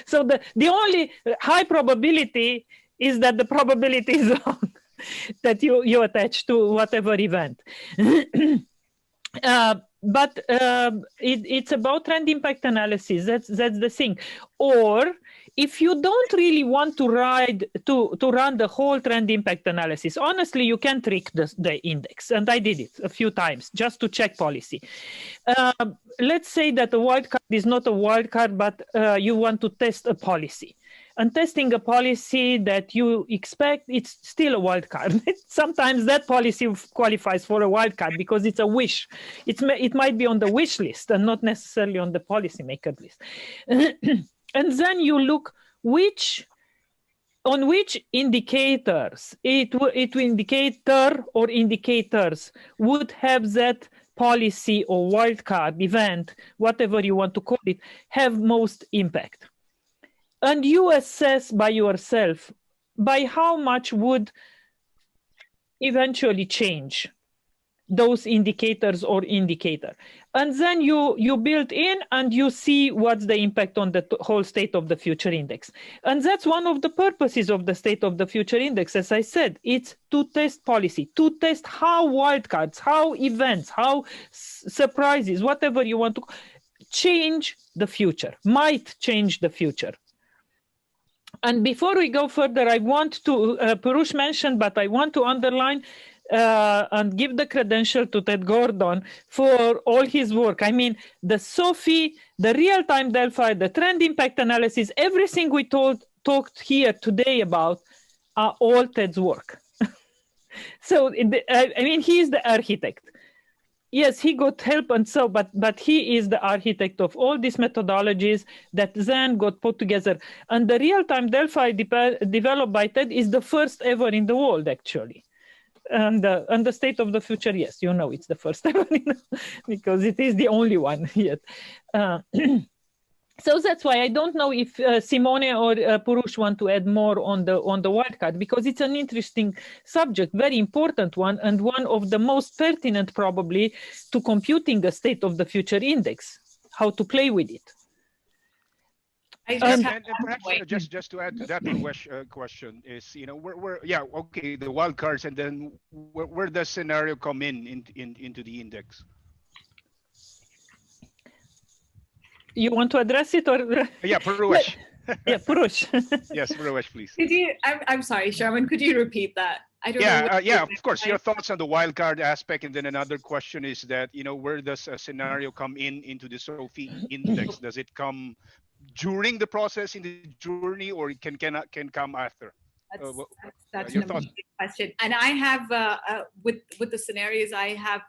So the only high probability is that the probability is wrong that you attach to whatever event. But it's about trend impact analysis. That's the thing. Or if you don't really want to run the whole trend impact analysis, honestly, you can trick the index. And I did it a few times just to check policy. Let's say that a wildcard is not a wildcard, but you want to test a policy. And testing a policy that you expect, it's still a wildcard. Sometimes that policy qualifies for a wildcard because it's a wish. It might be on the wish list and not necessarily on the policymaker list. And then you look on which indicators indicator or indicators would have that policy or wildcard event, whatever you want to call it, have most impact. And you assess by yourself by how much would eventually change those indicators or indicator. And then you build in and you see what's the impact on the whole state of the future index. And that's one of the purposes of the state of the future index. As I said, it's to test policy, to test how wildcards, how events, how surprises, whatever you want to change the future, might change the future. And before we go further, I want to, Purush mentioned, but I want to underline and give the credential to Ted Gordon for all his work. I mean, the SOFI, the real-time Delphi, the trend impact analysis, everything we talked here today about are all Ted's work. So, I mean, he is the architect. Yes, he got help and so, but he is the architect of all these methodologies that then got put together. And the real-time Delphi developed by Ted is the first ever in the world, actually. And the state of the future, yes, you know, it's the first ever because it is the only one yet. So that's why I don't know if Simone or Purush want to add more on the wildcard, because it's an interesting subject, very important one, and one of the most pertinent probably to computing a state of the future index, how to play with it. And perhaps just to add to that question is, yeah, okay, the wild cards, and then where does scenario come into the index? You want to address it, or yeah, Purush. Yeah, Purush. Yes, Purush, please. Could you? I'm sorry, Sherman. Could you repeat that? I don't know. Yeah, of course. Your thoughts on the wild card aspect, and then another question is that, where does a scenario come into the SOFI index? Does it come during the process in the journey, or it can come after? That's your an thoughts? amazing question. And I have with the scenarios, I have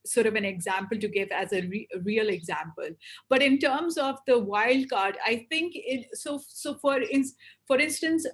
sort of an example to give as a real example. But in terms of the wild card, I think for instance,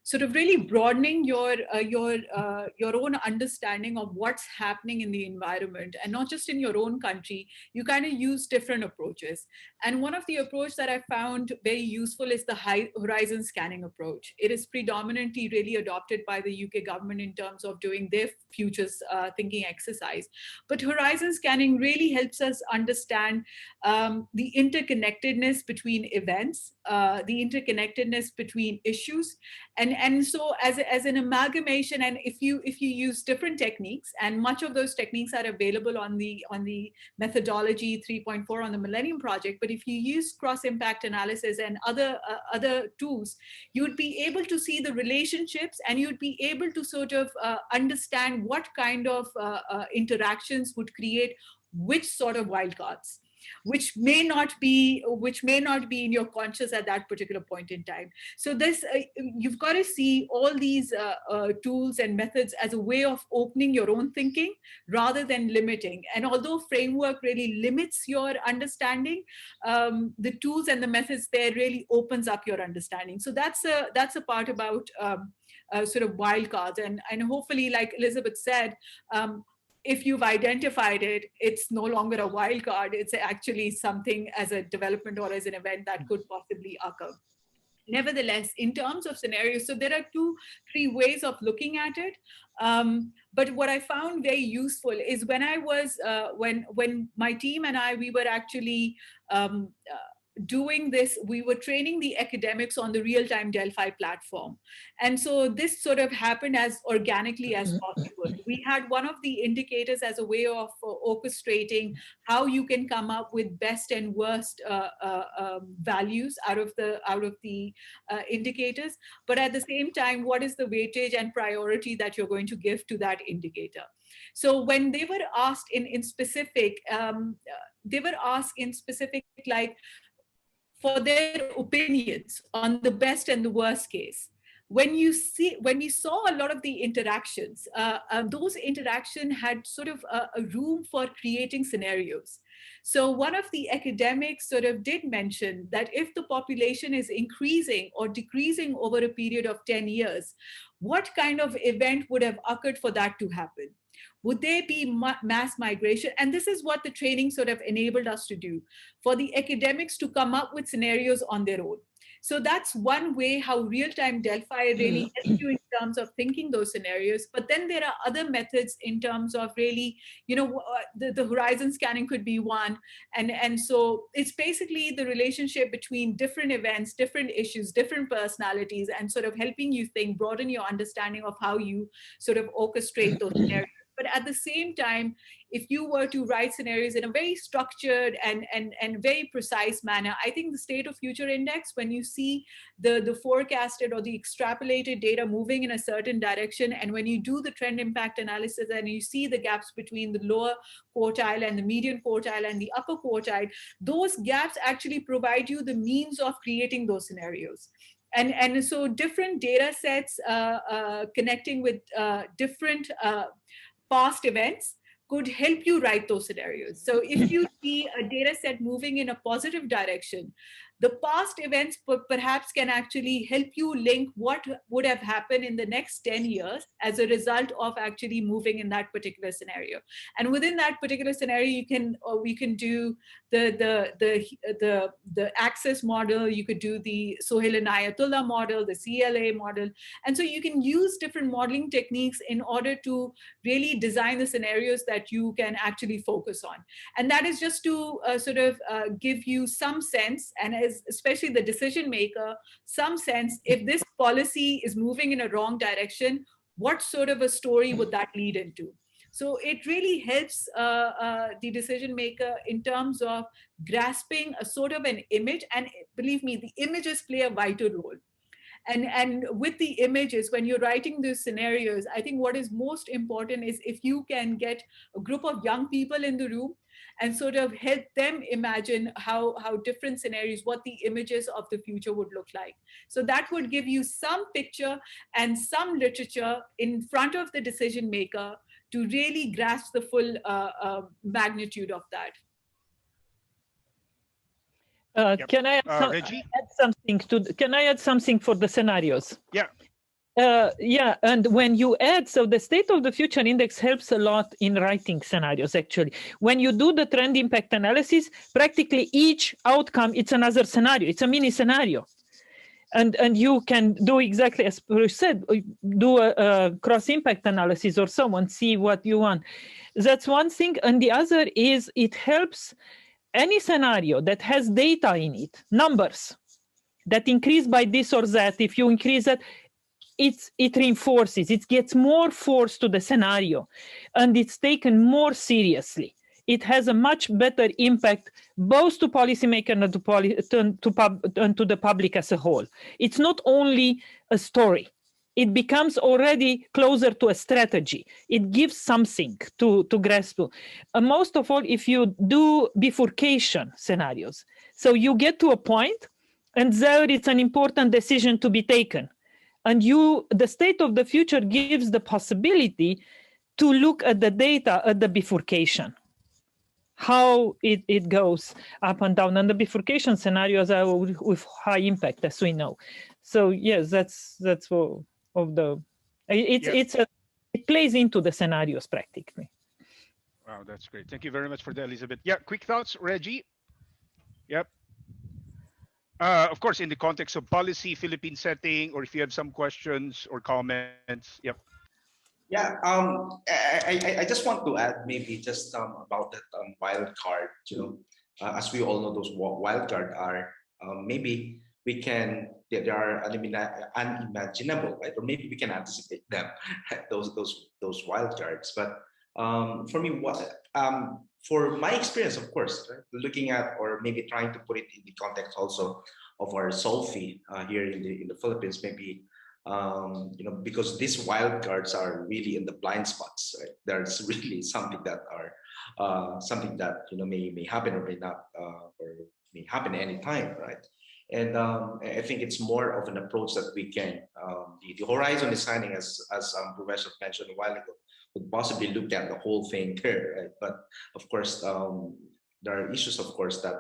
sort of really broadening your own understanding of what's happening in the environment, and not just in your own country. You kind of use different approaches. And one of the approach that I found very useful is the horizon scanning approach. It is predominantly really adopted by the UK government in terms of doing their futures thinking exercise. But horizon scanning really helps us understand the interconnectedness between events, the interconnectedness between issues, and so as an amalgamation. And if you use different techniques, and much of those techniques are available on the methodology 3.4 on the Millennium Project, but if you use cross impact analysis and other tools, you'd be able to see the relationships, and you'd be able to sort of understand what kind of interactions would create which sort of wildcards, which may not be in your conscious at that particular point in time. So this you've got to see all these tools and methods as a way of opening your own thinking rather than limiting. And although framework really limits your understanding, the tools and the methods there really opens up your understanding. So that's a part about sort of wildcards, and hopefully, like Elizabeth said, if you've identified it, it's no longer a wild card. It's actually something as a development or as an event that could possibly occur. Nevertheless, in terms of scenarios, so there are 2-3 ways of looking at it. But what I found very useful is when I was, when my team and we were actually doing this, we were training the academics on the RealTime Delphi platform. And so this sort of happened as organically as possible. We had one of the indicators as a way of orchestrating how you can come up with best and worst values out of the indicators. But at the same time, what is the weightage and priority that you're going to give to that indicator? So when they were asked in specific, like, for their opinions on the best and the worst case. When we saw a lot of the interactions, those interactions had sort of a room for creating scenarios. So one of the academics sort of did mention that if the population is increasing or decreasing over a period of 10 years, what kind of event would have occurred for that to happen? Would there be mass migration? And this is what the training sort of enabled us to do, for the academics to come up with scenarios on their own. So that's one way how RealTime Delphi really helps you in terms of thinking those scenarios. But then there are other methods in terms of really, the horizon scanning could be one. And so it's basically the relationship between different events, different issues, different personalities, and sort of helping you think, broaden your understanding of how you sort of orchestrate those scenarios. But at the same time, if you were to write scenarios in a very structured and very precise manner, I think the State of Future Index, when you see the forecasted or the extrapolated data moving in a certain direction, and when you do the trend impact analysis and you see the gaps between the lower quartile and the median quartile and the upper quartile, those gaps actually provide you the means of creating those scenarios. And so different data sets connecting with different past events could help you write those scenarios. So if you see a data set moving in a positive direction, the past events perhaps can actually help you link what would have happened in the next 10 years as a result of actually moving in that particular scenario. And within that particular scenario, we can do the access model, you could do the Sohail and Ayatollah model, the CLA model. And so you can use different modeling techniques in order to really design the scenarios that you can actually focus on. And that is just to give you some sense, and as especially the decision maker, some sense if this policy is moving in a wrong direction, what sort of a story would that lead into? So it really helps the decision maker in terms of grasping a sort of an image. And believe me, the images play a vital role. And with the images, when you're writing these scenarios, I think what is most important is if you can get a group of young people in the room and sort of help them imagine how different scenarios, what the images of the future would look like. So that would give you some picture and some literature in front of the decision maker to really grasp the full magnitude of that. Can I add something can I add something for the scenarios? Yeah. Yeah, and when you add, so the State of the Future Index helps a lot in writing scenarios, actually. When you do the trend impact analysis, practically each outcome, it's another scenario. It's a mini scenario. And you can do exactly as Bruce said, do a cross-impact analysis or so and see what you want. That's one thing. And the other is it helps any scenario that has data in it, numbers that increase by this or that. If you increase that, it reinforces, it gets more force to the scenario, and it's taken more seriously. It has a much better impact both to policymakers and to the public as a whole. It's not only a story. It becomes already closer to a strategy. It gives something to grasp to. Most of all, if you do bifurcation scenarios, so you get to a point, and there it's an important decision to be taken. And the State of the Future gives the possibility to look at the data at the bifurcation, how it goes up and down. And the bifurcation scenarios are with high impact, as we know. So yes, that's what of the it plays into the scenarios practically. Wow, that's great. Thank you very much for that, Elizabeth. Yeah, quick thoughts, Reggie? Yep. Of course, in the context of policy, Philippine setting, or if you have some questions or comments. Yep. Yeah, I just want to add maybe just about that wild card. As we all know, those wild card are maybe we can, they are unimaginable, right? Or maybe we can anticipate them, right? Those wild cards. But for me, for my experience, of course, right? Looking at or maybe trying to put it in the context also of our Solfi here in the Philippines, maybe because these wild cards are really in the blind spots, right? There's really something that may happen or may not, or may happen anytime, right? And I think it's more of an approach that we can, the horizon designing, as Professor mentioned a while ago, would possibly look at the whole thing there, right? But of course, there are issues, of course, that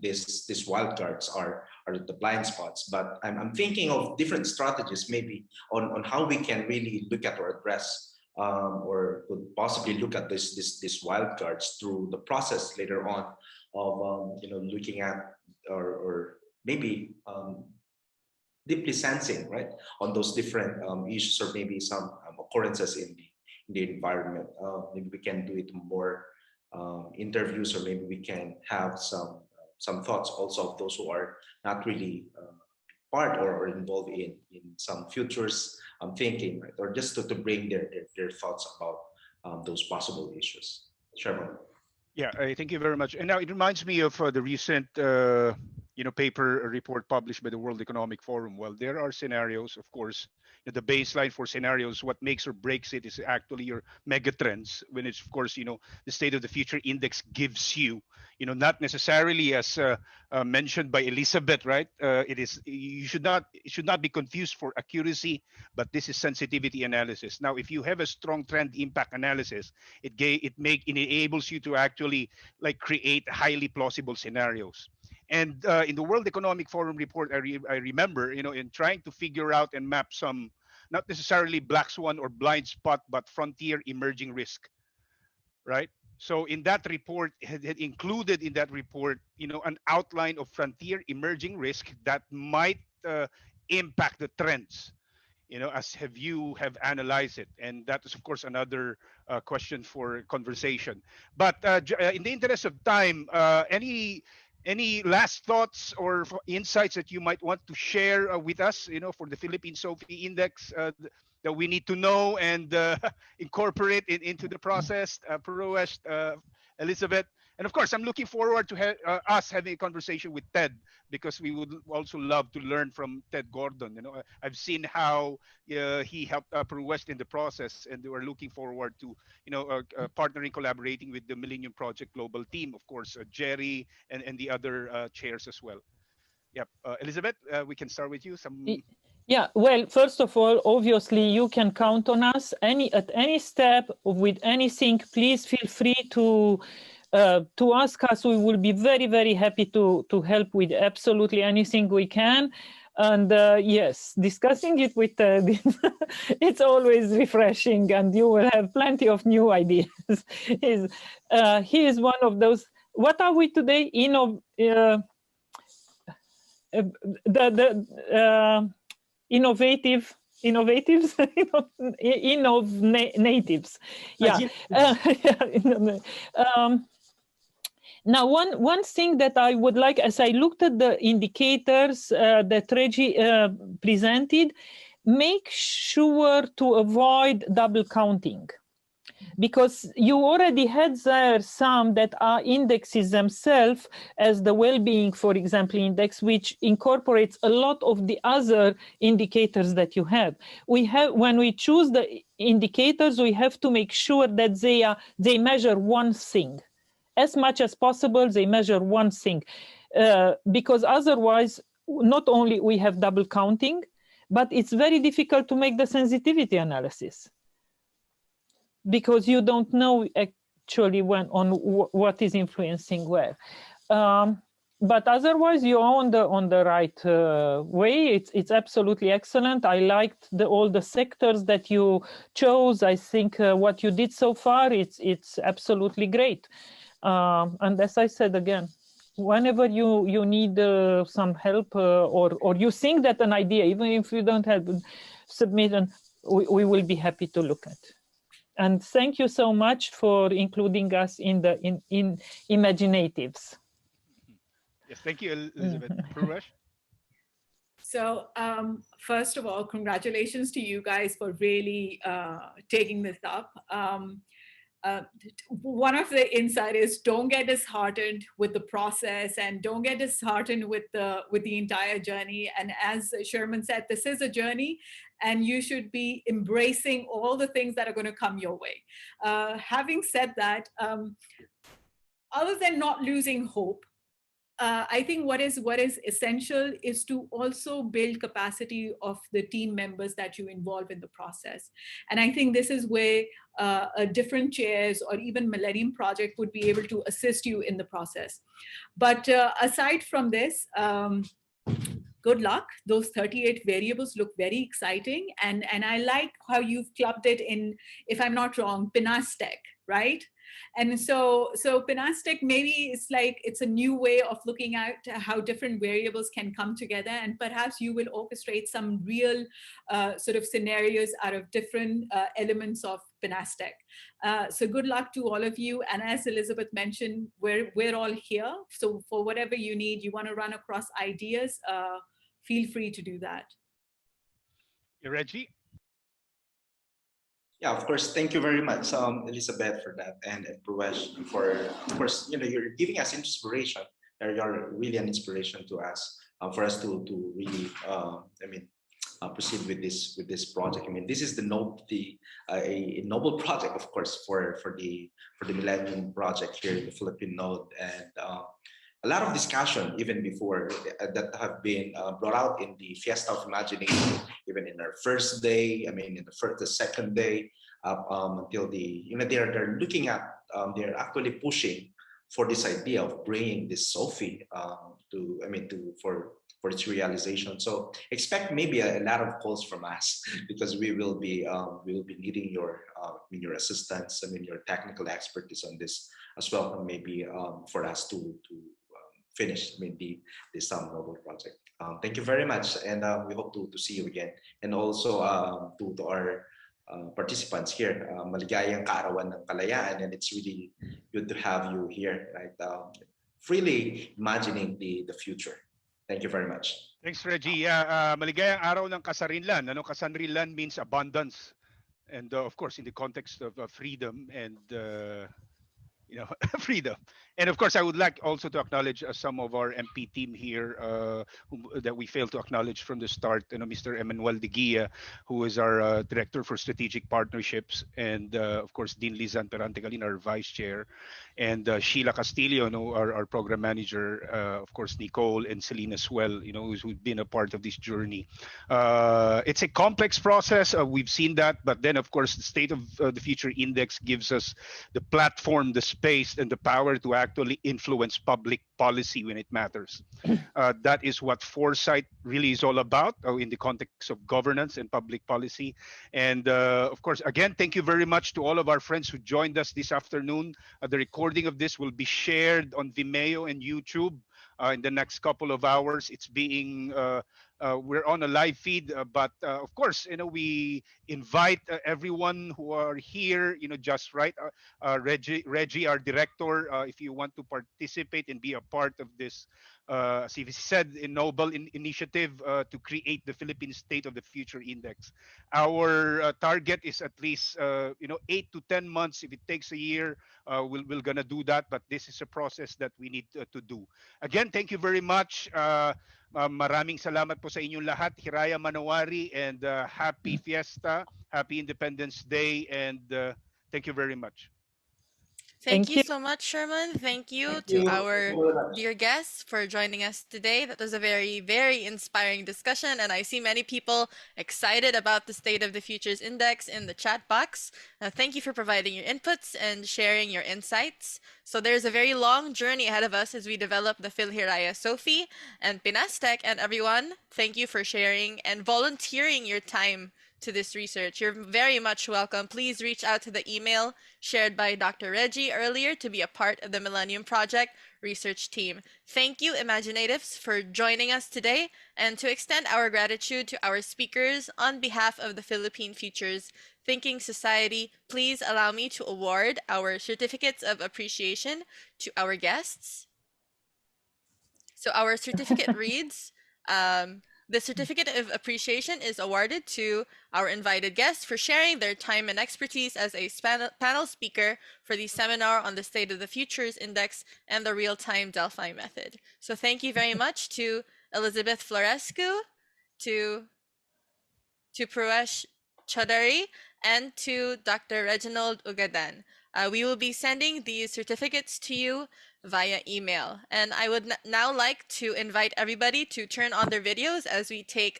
these wild cards are the blind spots. But I'm thinking of different strategies, maybe on how we can really look at or address, or could possibly look at these wild cards through the process later on of looking at or maybe deeply sensing, right, on those different issues, or maybe some occurrences in the environment. Maybe we can do it more interviews, or maybe we can have some thoughts also of those who are not really part or involved in some futures thinking, right, or just to bring their thoughts about those possible issues. Sherman. Yeah, thank you very much. And now it reminds me of the recent paper report published by the World Economic Forum. Well, there are scenarios, of course. The baseline for scenarios, what makes or breaks it is actually your megatrends. When it's, of course, the State of the Future Index gives you, not necessarily as mentioned by Elizabeth, right? It should not be confused for accuracy, but this is sensitivity analysis. Now, if you have a strong trend impact analysis, it enables you to actually create highly plausible scenarios. And in the World Economic Forum report, I remember, in trying to figure out and map some, not necessarily black swan or blind spot, but frontier emerging risk, right? So in that report, had included in that report, an outline of frontier emerging risk that might impact the trends, as have analyzed it. And that is, of course, another question for conversation. But in the interest of time, any last thoughts or insights that you might want to share with us, for the Philippine SOFI Index that we need to know and incorporate into the process, Peruesh, Elizabeth? And of course, I'm looking forward to us having a conversation with Ted, because we would also love to learn from Ted Gordon. I've seen how he helped Peru West in the process, and we're looking forward to partnering, collaborating with the Millennium Project Global Team, of course, Jerry and the other chairs as well. Yep, Elizabeth, we can start with you. Yeah, well, first of all, obviously, you can count on us. At any step with anything, please feel free to ask us. We will be very, very happy to help with absolutely anything we can. And yes, discussing it with Ted, it's always refreshing, and you will have plenty of new ideas. He is one of those. What are we today? Innovatives, natives. Yeah. Now, one thing that I would like, as I looked at the indicators that Reggie presented, make sure to avoid double counting, because you already had there some that are indexes themselves, as the well-being, for example, index, which incorporates a lot of the other indicators that you have. When we choose the indicators, we have to make sure that they measure one thing. As much as possible, they measure one thing, because otherwise, not only we have double counting, but it's very difficult to make the sensitivity analysis, because you don't know actually what is influencing where. But otherwise, you're on the right way. It's absolutely excellent. I liked all the sectors that you chose. I think what you did so far, it's absolutely great. And as I said again, whenever you need some help or you think that an idea, even if you don't have submit, we will be happy to look at. And thank you so much for including us in Imaginatives. Yes, thank you, Elizabeth. Peruesh? So first of all, congratulations to you guys for really taking this up. One of the insight is, don't get disheartened with the process, and don't get disheartened with the entire journey. And as Sherman said, this is a journey, and you should be embracing all the things that are going to come your way. Having said that, other than not losing hope, I think what is essential is to also build capacity of the team members that you involve in the process. And I think this is where different chairs or even Millennium Project would be able to assist you in the process. But aside from this, good luck. Those 38 variables look very exciting. And I like how you've clubbed it in, if I'm not wrong, Pinastec, right? And so Pinastec, maybe it's a new way of looking at how different variables can come together, and perhaps you will orchestrate some real sort of scenarios out of different elements of Pinastec. So good luck to all of you. And as Elizabeth mentioned, we're all here. So for whatever you need, you want to run across ideas, feel free to do that. Reggie? Yeah, of course. Thank you very much, Elizabeth, for that, and Pravesh for, of course, you're giving us inspiration. You're really an inspiration to us, for us to really, proceed with this project. I mean, this is a noble project, of course, for the Millennium Project here in the Philippine Node, and a lot of discussion even before that have been brought out in the Fiesta of Imagination, even in our first day. I mean, in the second day, until they're looking at, they're actually pushing for this idea of bringing this Sophie for its realization. So expect maybe a lot of calls from us because we will be needing your assistance. Your technical expertise on this as well, maybe for us to finish the Sound Noble project. Thank you very much, and we hope to see you again. And also to our participants here, maligayang kaarawan ng kalayaan, and it's really good to have you here, right? Freely imagining the future. Thank you very much. Thanks, Reggie. Yeah, maligayang araw ng kasarinlan. Kasarinlan means abundance, and of course, in the context of freedom and freedom. And of course, I would like also to acknowledge some of our MP team here that we failed to acknowledge from the start. Mr. Emmanuel De Guia, who is our Director for Strategic Partnerships, and of course, Dean Lizan Paranti Kalina, our Vice Chair, and Sheila Castillo, our Program Manager, of course, Nicole and Celine as well, who's been a part of this journey. It's a complex process. We've seen that, but then, of course, the State of the Future Index gives us the platform, the space, and the power to actually influence public policy when it matters. That is what foresight really is all about in the context of governance and public policy. And of course, again, thank you very much to all of our friends who joined us this afternoon. The recording of this will be shared on Vimeo and YouTube in the next couple of hours. It's being we're on a live feed, but of course, we invite everyone who are here, just right. Reggie, our director, if you want to participate and be a part of this, as he said, a noble initiative to create the Philippine State of the Future Index. Our target is at least 8 to 10 months. If it takes a year, we're gonna do that. But this is a process that we need to do. Again, thank you very much. Maraming salamat po sa inyong lahat. Hiraya Manawari, and happy Fiesta, happy Independence Day, and thank you very much. Thank you so much, Sherman. Thank you to our dear guests for joining us today. That was a very, very inspiring discussion, and I see many people excited about the State of the Futures Index in the chat box. Thank you for providing your inputs and sharing your insights. So there's a very long journey ahead of us as we develop the Philhiraya Sophie and Pinastec, and everyone, thank you for sharing and volunteering your time to this research. You're very much welcome. Please reach out to the email shared by Dr. Reggie earlier to be a part of the Millennium Project research team. Thank you, Imaginatives, for joining us today, and to extend our gratitude to our speakers on behalf of the Philippine Futures Thinking Society, please allow me to award our certificates of appreciation to our guests. So our certificate reads, the certificate of appreciation is awarded to our invited guests for sharing their time and expertise as a panel speaker for the seminar on the State of the Futures Index and the RealTime Delphi method. So thank you very much to Elizabeth Florescu, to Pravesh Chaudhary, and to Dr. Reginald Ugadan. We will be sending these certificates to you via email. And I would now like to invite everybody to turn on their videos as we take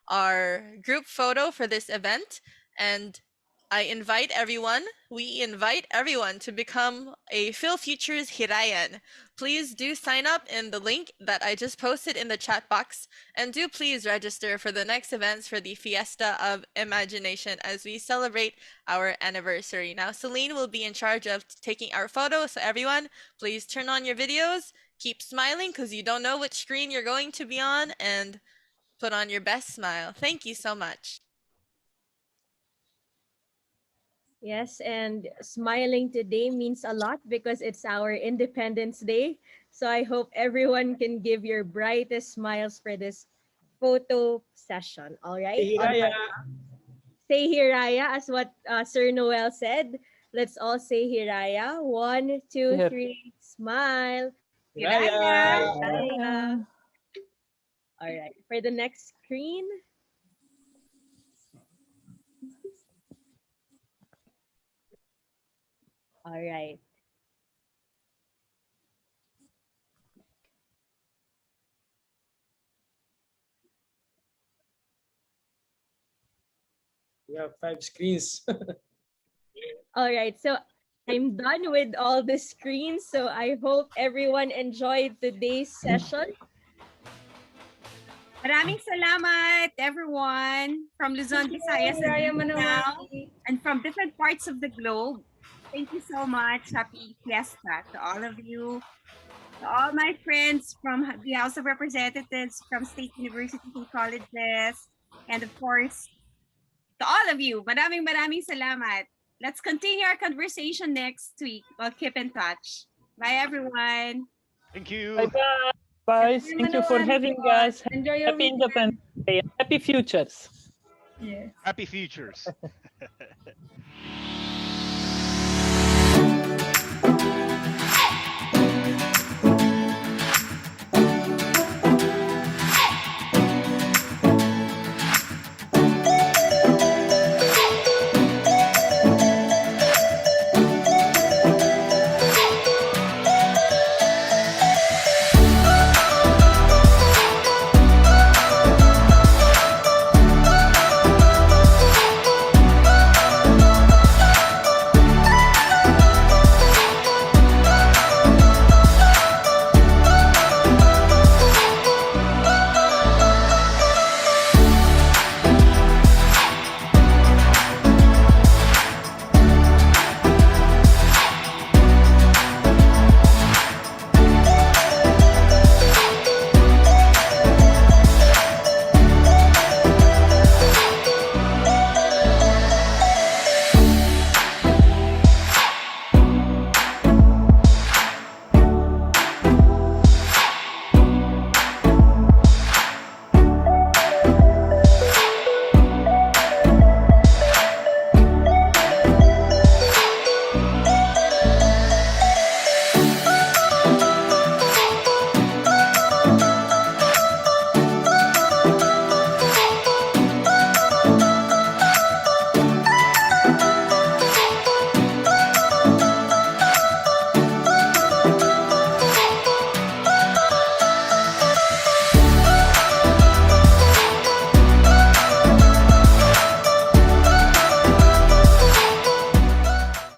our group photo for this event. And we invite everyone to become a PhilFutures Hirayan. Please do sign up in the link that I just posted in the chat box, and do please register for the next events for the Fiesta of Imagination as we celebrate our anniversary. Now, Celine will be in charge of taking our photo, so everyone, please turn on your videos, keep smiling because you don't know which screen you're going to be on, and put on your best smile. Thank you so much. Yes, and smiling today means a lot because it's our Independence Day. So I hope everyone can give your brightest smiles for this photo session. All right? Say Hiraya, as what Sir Noel said. Let's all say Hiraya. 1, 2, 3, smile. Hiraya. Hiraya. All right, for the next screen. All right. We have 5 screens. All right. So I'm done with all the screens, so I hope everyone enjoyed today's session. Maraming salamat, everyone, from Luzon, Visayas, and Mindanao, and from different parts of the globe. Thank you so much. Happy Fiesta to all of you. To all my friends from the House of Representatives, from state universities and colleges, and of course, to all of you, maraming salamat. Let's continue our conversation next week. We'll keep in touch. Bye, everyone. Thank you. Bye-bye. Bye. Thank you for having us. Enjoy your Happy Independence Day. Happy futures. Yeah. Happy futures.